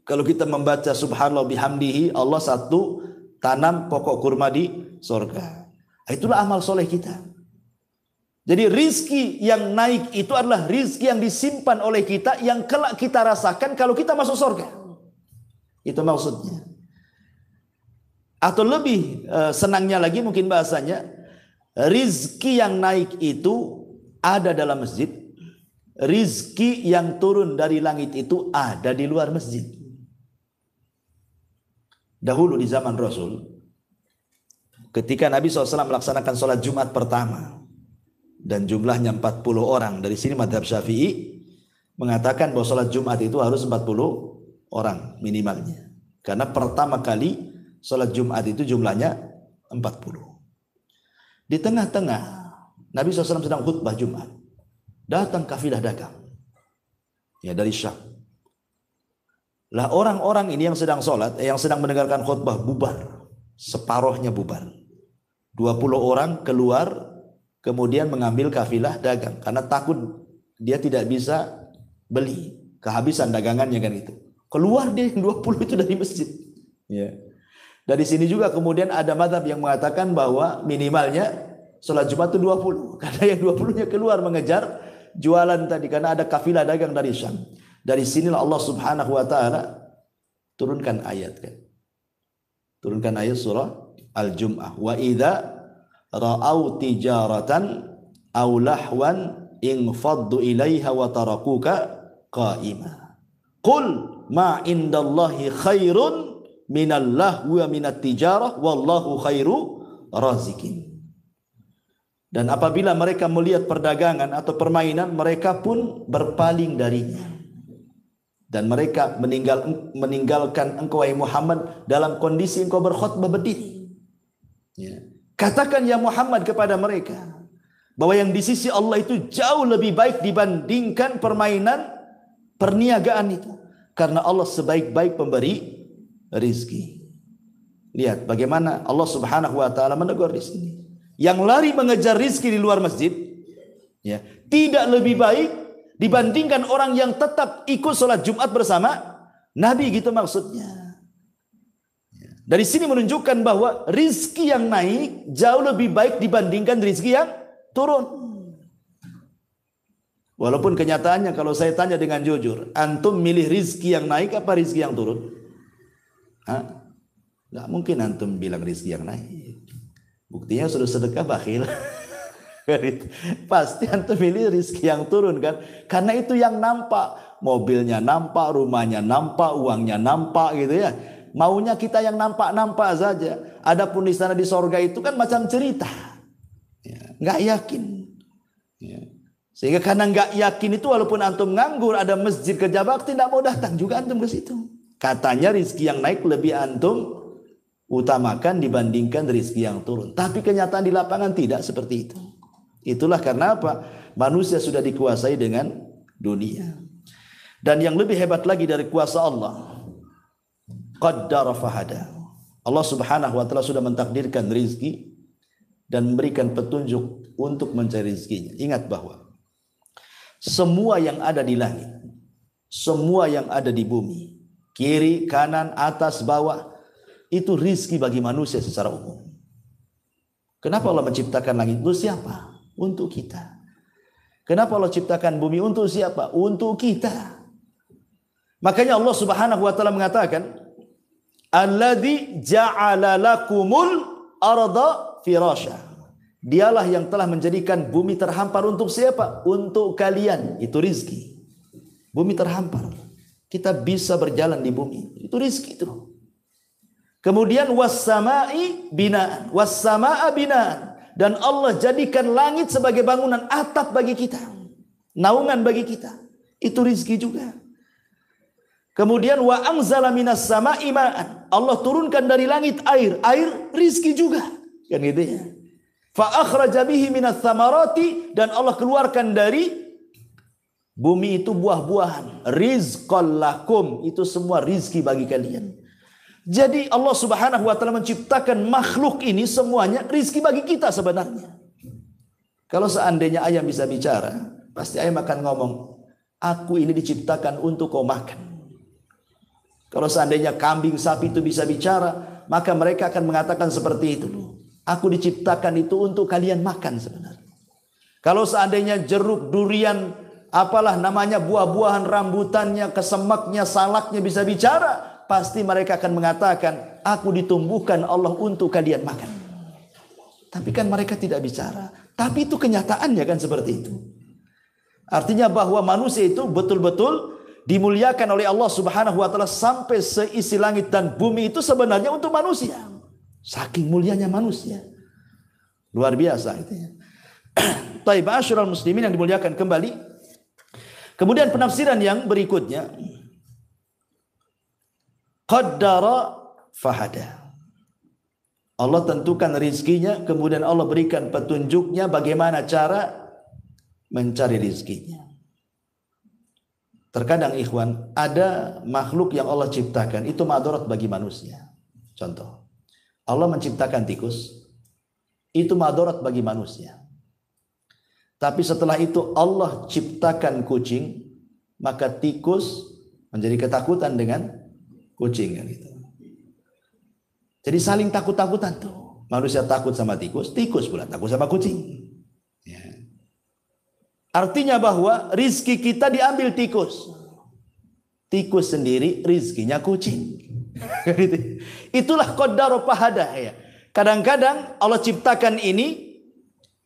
Kalau kita membaca subhanallah bihamdihi, Allah satu tanam pokok kurma di sorga. Itulah amal soleh kita. Jadi rizki yang naik itu adalah rizki yang disimpan oleh kita, yang kelak kita rasakan kalau kita masuk sorga. Itu maksudnya. Atau lebih senangnya lagi mungkin bahasanya, rizki yang naik itu ada dalam masjid, rizki yang turun dari langit itu ada di luar masjid. Dahulu di zaman Rasul, ketika Nabi SAW melaksanakan sholat Jumat pertama, dan jumlahnya 40 orang, dari sini madhab Syafi'i mengatakan bahwa sholat Jumat itu harus 40 orang minimalnya. Karena pertama kali sholat Jumat itu jumlahnya 40. Di tengah-tengah Nabi SAW sedang khutbah Jumat, datang kafilah dagang ya dari Syam. Lah orang-orang ini yang sedang sholat, yang sedang mendengarkan khutbah bubar, separuhnya bubar. 20 orang keluar kemudian mengambil kafilah dagang karena takut dia tidak bisa beli, kehabisan dagangannya kan itu. Keluar deh 20 itu dari masjid. Ya. Dari sini juga kemudian ada mazhab yang mengatakan bahwa minimalnya sholat Jumat itu 20. Karena yang 20-nya keluar mengejar jualan tadi. Karena ada kafilah dagang dari Syam. Dari sinilah Allah Subhanahu wa ta'ala turunkan ayat kan. Turunkan ayat surah Al-Jum'ah. Wa idza ra'au tijaratan aw lahwan infaddu ilaiha wa tarakuka qa'ima. Qul ma indallahi khairun minal lahwi wa minat tijarah wallahu khairu razikin. Dan apabila mereka melihat perdagangan atau permainan, mereka pun berpaling darinya. Dan mereka meninggalkan engkau wahai Muhammad dalam kondisi engkau berkhutbah berdiri. Ya. Katakan ya Muhammad kepada mereka bahwa yang di sisi Allah itu jauh lebih baik dibandingkan permainan perniagaan itu. Karena Allah sebaik-baik pemberi rizki. Lihat bagaimana Allah Subhanahu wa ta'ala menegur di sini. Yang lari mengejar rizki di luar masjid, ya, tidak lebih baik dibandingkan orang yang tetap ikut sholat Jumat bersama Nabi, gitu maksudnya. Dari sini menunjukkan bahwa rizki yang naik jauh lebih baik dibandingkan rizki yang turun. Walaupun kenyataannya kalau saya tanya dengan jujur, antum milih rizki yang naik apa rizki yang turun? Nggak mungkin antum bilang rizki yang naik. Buktinya sudah sedekah bakhil. Pasti antum milih rizki yang turun kan? Karena itu yang nampak. Mobilnya nampak, rumahnya nampak, uangnya nampak gitu ya. Maunya kita yang nampak-nampak saja. Adapun di sana di sorga itu kan macam cerita. Ya, nggak yakin. Ya. Sehingga karena nggak yakin itu walaupun antum nganggur ada masjid kerja bakti tidak mau datang juga antum ke situ. Katanya rizki yang naik lebih antum utamakan dibandingkan rizki yang turun. Tapi kenyataan di lapangan tidak seperti itu. Itulah karena apa? Manusia sudah dikuasai dengan dunia. Dan yang lebih hebat lagi dari kuasa Allah, qaddara fahada. Allah Subhanahu wa ta'ala sudah mentakdirkan rizki dan memberikan petunjuk untuk mencari rizkinya. Ingat bahwa semua yang ada di langit, semua yang ada di bumi, kiri, kanan, atas, bawah, itu rizki bagi manusia secara umum. Kenapa Allah menciptakan langit? Untuk siapa? Untuk kita. Kenapa Allah ciptakan bumi? Untuk siapa? Untuk kita. Makanya Allah Subhanahu wa ta'ala mengatakan, alladzi ja'ala lakumul arda firasya. Dialah yang telah menjadikan bumi terhampar untuk siapa? Untuk kalian. Itu rizki. Bumi terhampar. Kita bisa berjalan di bumi. Itu rizki itu. Kemudian was-sama'i binaan. Was-sama'a binaan. Dan Allah jadikan langit sebagai bangunan atap bagi kita. Naungan bagi kita. Itu rizki juga. Kemudian wa anzala minas sama'i ma'an. Allah turunkan dari langit air. Air rizki juga. Kan gitu ya. Fa akhraja bihi minats tsamarati, dan Allah keluarkan dari bumi itu buah-buahan. Rizqan lakum, itu semua rizki bagi kalian. Jadi Allah Subhanahu wa ta'ala menciptakan makhluk ini semuanya rizki bagi kita sebenarnya. Kalau seandainya ayam bisa bicara, pasti ayam akan ngomong, aku ini diciptakan untuk kau makan. Kalau seandainya kambing, sapi itu bisa bicara, maka mereka akan mengatakan seperti itu. Aku diciptakan itu untuk kalian makan sebenarnya. Kalau seandainya jeruk, durian, apalah namanya, buah-buahan, rambutannya, kesemaknya, salaknya bisa bicara, pasti mereka akan mengatakan, aku ditumbuhkan Allah untuk kalian makan. Tapi kan mereka tidak bicara. Tapi itu kenyataannya kan seperti itu. Artinya bahwa manusia itu betul-betul dimuliakan oleh Allah Subhanahu wa taala, sampai seisi langit dan bumi itu sebenarnya untuk manusia. Saking mulianya manusia. Luar biasa itu ya. Taib ma'asyiral muslimin yang dimuliakan kembali. Kemudian penafsiran yang berikutnya, qaddara fahada. Allah tentukan rizkinya, kemudian Allah berikan petunjuknya bagaimana cara mencari rizkinya. Terkadang ikhwan, ada makhluk yang Allah ciptakan itu madarat bagi manusia. Contoh, Allah menciptakan tikus, itu madarat bagi manusia. Tapi setelah itu Allah ciptakan kucing, maka tikus menjadi ketakutan dengan kucing kan itu. Jadi saling takut-takutan tuh. Manusia takut sama tikus, tikus pula takut sama kucing. Ya. Artinya bahwa rizki kita diambil tikus. Tikus sendiri rizkinya kucing. Itulah qaddara fahada ya. Kadang-kadang Allah ciptakan ini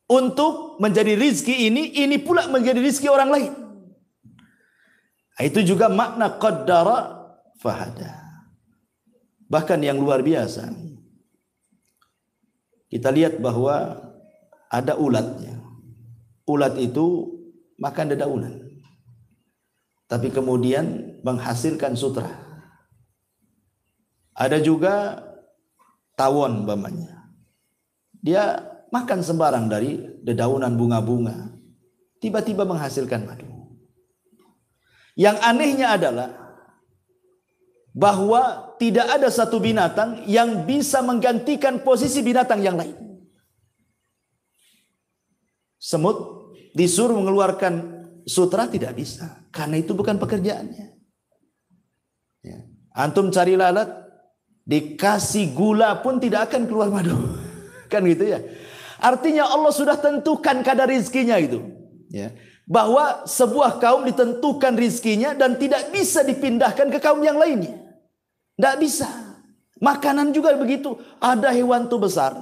untuk menjadi rizki ini pula menjadi rizki orang lain. Itu juga makna qaddara fahada. Bahkan yang luar biasa, kita lihat bahwa ada ulatnya. Ulat itu makan dedaunan, tapi kemudian menghasilkan sutra. Ada juga tawon umpamanya, dia makan sembarang dari dedaunan bunga-bunga, tiba-tiba menghasilkan madu. Yang anehnya adalah bahwa tidak ada satu binatang yang bisa menggantikan posisi binatang yang lain. Semut disuruh mengeluarkan sutra tidak bisa, karena itu bukan pekerjaannya. Ya. Antum cari lalat, dikasih gula pun tidak akan keluar madu. Kan gitu ya. Artinya Allah sudah tentukan kadar rizkinya itu. Ya. Bahwa sebuah kaum ditentukan rizkinya dan tidak bisa dipindahkan ke kaum yang lainnya. Tidak bisa. Makanan juga begitu. Ada hewan tuh besar,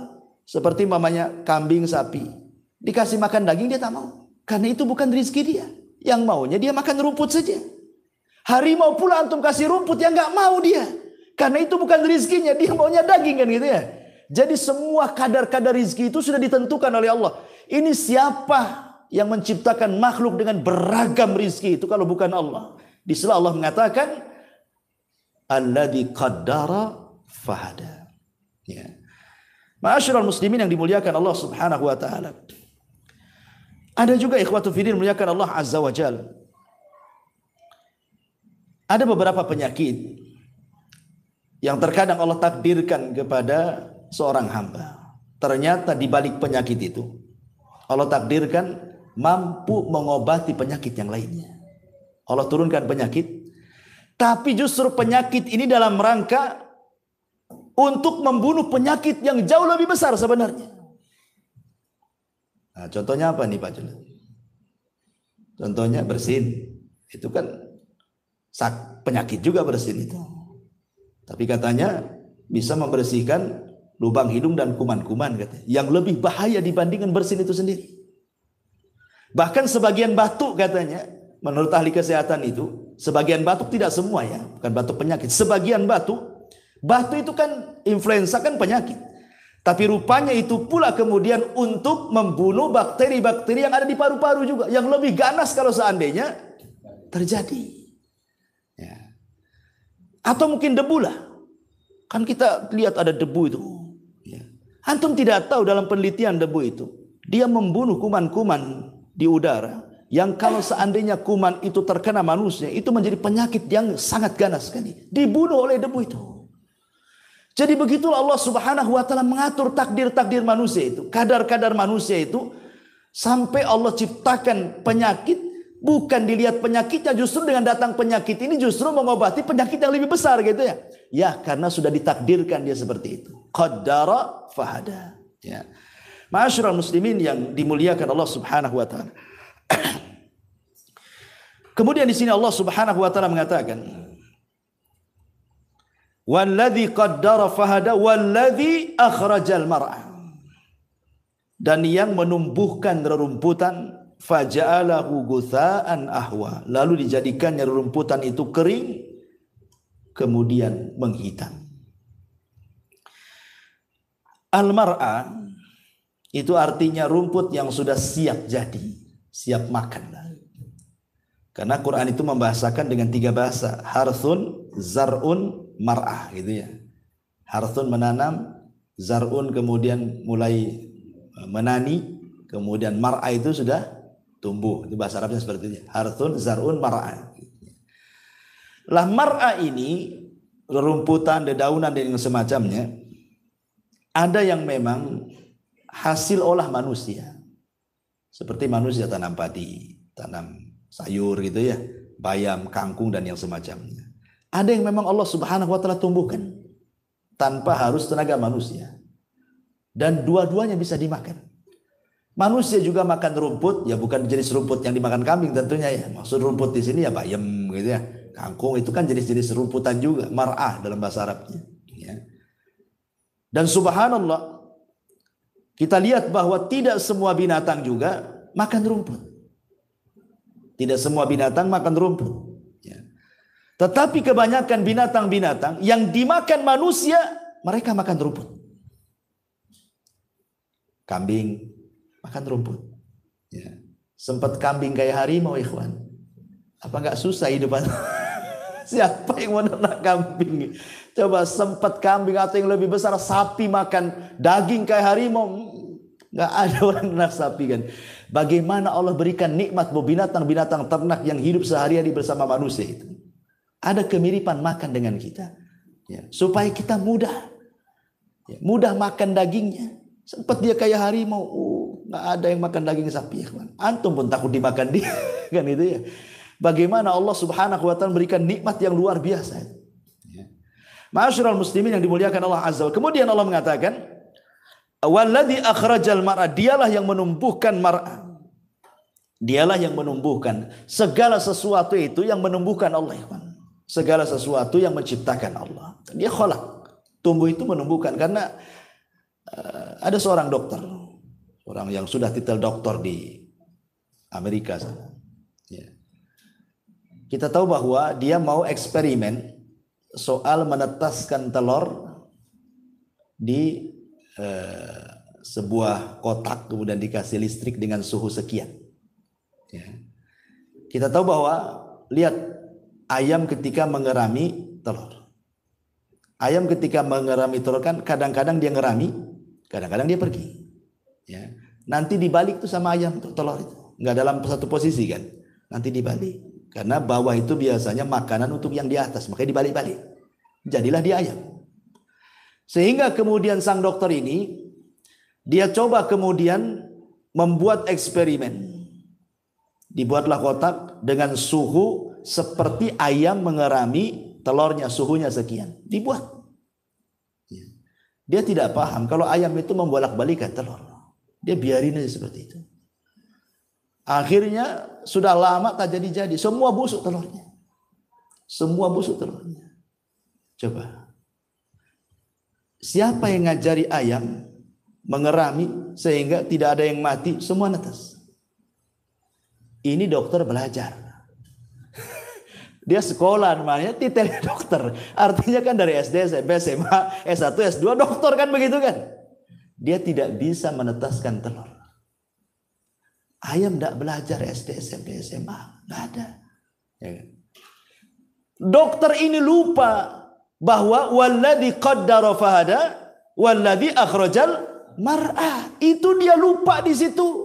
seperti mamanya kambing, sapi. Dikasih makan daging dia tak mau. Karena itu bukan rizki dia. Yang maunya dia makan rumput saja. Harimau pula antum kasih rumput yang nggak mau dia. Karena itu bukan rizkinya. Dia maunya daging kan gitu ya. Jadi semua kadar-kadar rizki itu sudah ditentukan oleh Allah. Ini siapa yang menciptakan makhluk dengan beragam rizki itu kalau bukan Allah? Di sini Allah mengatakan alladzi qaddara fahada. Ya. Ma'asyiral muslimin yang dimuliakan Allah Subhanahu wa taala. Ada juga ikhwatu fiddin muliakan Allah Azza wa Jalla. Ada beberapa penyakit yang terkadang Allah takdirkan kepada seorang hamba. Ternyata di balik penyakit itu Allah takdirkan mampu mengobati penyakit yang lainnya. Allah turunkan penyakit, tapi justru penyakit ini dalam rangka untuk membunuh penyakit yang jauh lebih besar sebenarnya. Nah, contohnya apa nih Pak Jul? Contohnya bersin. Itu kan penyakit juga bersin itu. Tapi katanya bisa membersihkan lubang hidung dan kuman-kuman katanya. Yang lebih bahaya dibandingkan bersin itu sendiri. Bahkan sebagian batuk katanya, menurut ahli kesehatan itu, sebagian batuk, tidak semua ya, bukan batuk penyakit. Sebagian batuk itu kan influenza kan penyakit. Tapi rupanya itu pula kemudian untuk membunuh bakteri-bakteri yang ada di paru-paru juga. Yang lebih ganas kalau seandainya terjadi. Ya. Atau mungkin debu lah. Kan kita lihat ada debu itu. Ya. Antum tidak tahu dalam penelitian debu itu. Dia membunuh kuman-kuman di udara. Yang kalau seandainya kuman itu terkena manusia, itu menjadi penyakit yang sangat ganas sekali. Dibunuh oleh debu itu. Jadi begitulah Allah Subhanahu wa taala mengatur takdir-takdir manusia itu. Kadar-kadar manusia itu. Sampai Allah ciptakan penyakit. Bukan dilihat penyakitnya, justru dengan datang penyakit ini justru mengobati penyakit yang lebih besar gitu ya. Ya, karena sudah ditakdirkan dia seperti itu. Qaddara fahada. Ya. Ma'asyiral muslimin yang dimuliakan Allah Subhanahu wa taala. Kemudian di sini Allah Subhanahu wa taala mengatakan, Walladzi qaddara fahada walladzi akhrajal mar'a. Dan yang menumbuhkan rerumputan faja'alahu gutha'an ahwa, lalu dijadikannya rerumputan itu kering kemudian menghitam. Al-mar'a itu artinya rumput yang sudah siap jadi, siap makan. Karena Quran itu membahasakan dengan 3 bahasa, harthun, zar'un, mar'ah gitu ya. Harthun menanam, zar'un kemudian mulai menani, kemudian mar'ah itu sudah tumbuh. Itu bahasa Arabnya seperti itu. Harthun, zar'un, mar'ah. Lah mar'ah ini rerumputan, dedaunan dan yang semacamnya, ada yang memang hasil olah manusia. Seperti manusia tanam padi, tanam sayur gitu ya, bayam, kangkung dan yang semacamnya. Ada yang memang Allah Subhanahu wa taala tumbuhkan tanpa harus tenaga manusia. Dan dua-duanya bisa dimakan. Manusia juga makan rumput, ya bukan jenis rumput yang dimakan kambing tentunya ya. Maksud rumput di sini ya bayam gitu ya. Kangkung itu kan jenis-jenis rumputan juga, mar'ah dalam bahasa Arabnya. Ya. Dan subhanallah, kita lihat bahwa tidak semua binatang juga makan rumput. Tidak semua binatang makan rumput. Ya. Tetapi kebanyakan binatang-binatang yang dimakan manusia, mereka makan rumput. Kambing makan rumput. Ya. Sempat kambing kayak harimau, ikhwan. Apa nggak susah hidupan? Siapa yang mau ternak kambing? Coba sempat kambing atau yang lebih besar sapi makan daging kayak harimau. Nggak ada orang ternak sapi kan. Bagaimana Allah berikan nikmat buat binatang-binatang ternak yang hidup sehari-hari bersama manusia itu. Ada kemiripan makan dengan kita. Ya. Supaya kita mudah. Ya. Mudah makan dagingnya. Sempat dia kayak harimau, nggak ada yang makan daging sapi, ya, antum pun takut dimakan dia, kan itu ya. Bagaimana Allah Subhanahu wa taala memberikan nikmat yang luar biasa. Ya. Ma'asyiral muslimin yang dimuliakan Allah Azza wa Jalla. Kemudian Allah mengatakan, "Walladzi akhrajal mar'a", dialah yang menumbuhkan mar'a. Dialah yang menumbuhkan segala sesuatu itu yang menumbuhkan Allah, ya. Segala sesuatu yang menciptakan Allah. Dia khalaq. Tumbuh itu menumbuhkan karena ada seorang dokter, orang yang sudah titel doktor di Amerika sana. Ya. Kita tahu bahwa dia mau eksperimen soal menetaskan telur di sebuah kotak kemudian dikasih listrik dengan suhu sekian. Ya. Kita tahu bahwa lihat ayam ketika mengerami telur. Ayam ketika mengerami telur kan kadang-kadang dia ngerami. Kadang-kadang dia pergi. Ya. Nanti dibalik tuh sama ayam tuh telur itu. Nggak dalam satu posisi kan. Nanti dibalik. Karena bawah itu biasanya makanan untuk yang di atas. Makanya dibalik-balik. Jadilah dia ayam. Sehingga kemudian sang dokter ini, dia coba kemudian membuat eksperimen. Dibuatlah kotak dengan suhu seperti ayam mengerami telurnya. Suhunya sekian. Dibuat. Dia tidak paham kalau ayam itu membolak-balikan telur. Dia biarin aja seperti itu. Akhirnya sudah lama tak jadi-jadi. Semua busuk telurnya. Semua busuk telurnya. Coba. Siapa yang ngajari ayam mengerami sehingga tidak ada yang mati? Semua netes. Ini dokter belajar. Dia sekolah namanya titelnya dokter. Artinya kan dari SD, SMP, SMA, S1, S2 dokter kan begitu kan. Dia tidak bisa menetaskan telur. Ayam tidak belajar SD, SMP, SMA. Tidak ada. Ya kan? Dokter ini lupa bahwa walladzi qaddara fahada walladzi akhrajal mar'a. Itu dia lupa di situ.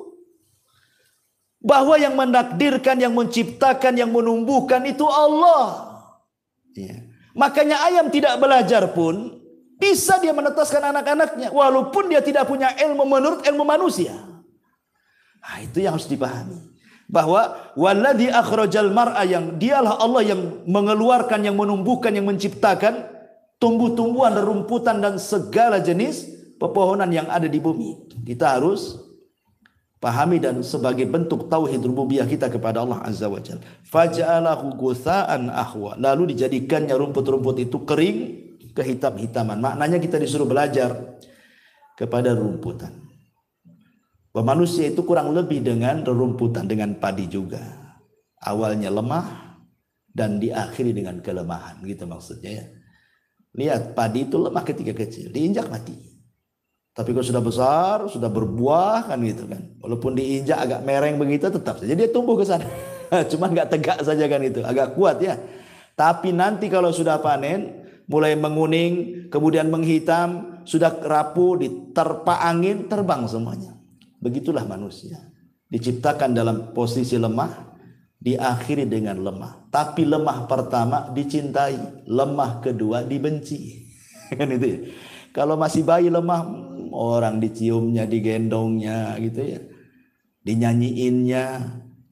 Bahwa yang menakdirkan, yang menciptakan, yang menumbuhkan itu Allah. Ya. Makanya ayam tidak belajar pun bisa dia menetaskan anak-anaknya. Walaupun dia tidak punya ilmu menurut ilmu manusia. Nah, itu yang harus dipahami. Bahwa walladzi akhrajal mar'a, yang dialah Allah yang mengeluarkan, yang menumbuhkan, yang menciptakan tumbuh-tumbuhan, rerumputan dan segala jenis pepohonan yang ada di bumi. Kita harus pahami dan sebagai bentuk tauhid rububiyah kita kepada Allah Azza wa Jalla. Faja'alahu gutha'an ahwa, lalu dijadikannya rumput-rumput itu kering kehitam-hitaman. Maknanya kita disuruh belajar kepada rerumputan. Bahwa manusia itu kurang lebih dengan rerumputan, dengan padi juga. Awalnya lemah dan diakhiri dengan kelemahan, gitu maksudnya ya. Lihat, padi itu lemah ketika kecil, diinjak mati. Tapi kalau sudah besar, sudah berbuah kan gitu kan. Walaupun diinjak agak mereng begitu, tetap saja dia tumbuh ke sana. Cuma nggak tegak saja kan itu, agak kuat ya. Tapi nanti kalau sudah panen, mulai menguning, kemudian menghitam, sudah rapuh, diterpa angin, terbang semuanya. Begitulah manusia. Diciptakan dalam posisi lemah, diakhiri dengan lemah. Tapi lemah pertama dicintai, lemah kedua dibenci. Kan itu ya. Kalau masih bayi lemah, orang diciumnya, digendongnya gitu ya. Dinyanyiinnya.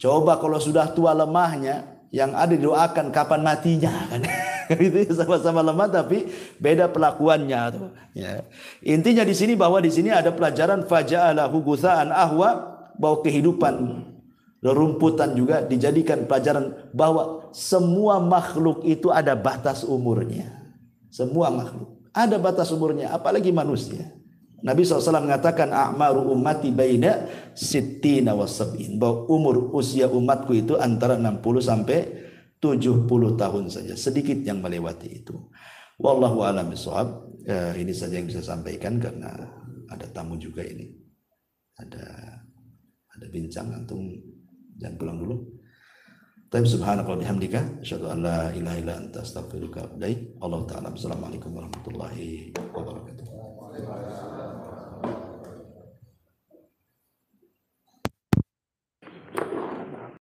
Coba kalau sudah tua lemahnya, yang ada didoakan kapan matinya kan. Itu sama-sama lemah tapi beda pelakuannya tuh. Ya. Intinya di sini bahwa di sini ada pelajaran faja'alahu ghutsa'an ahwa, bahwa kehidupan rerumputan juga dijadikan pelajaran bahwa semua makhluk itu ada batas umurnya. Semua makhluk ada batas umurnya, apalagi manusia. Nabi SAW mengatakan a'maru ummati baina sittina wa sab'in, bahwa umur usia umatku itu antara 60 sampai 70 tahun saja, sedikit yang melewati itu. Wallahu a'lam bishawab. Ini saja yang bisa sampaikan karena ada tamu juga ini. Ada bincang, antum jangan pulang dulu. Tapi subhanallah bihamdika asyhadu an la ilaha illa anta astaghfiruka wa atubu ilaik. Allah taala. Assalamualaikum warahmatullahi wabarakatuh.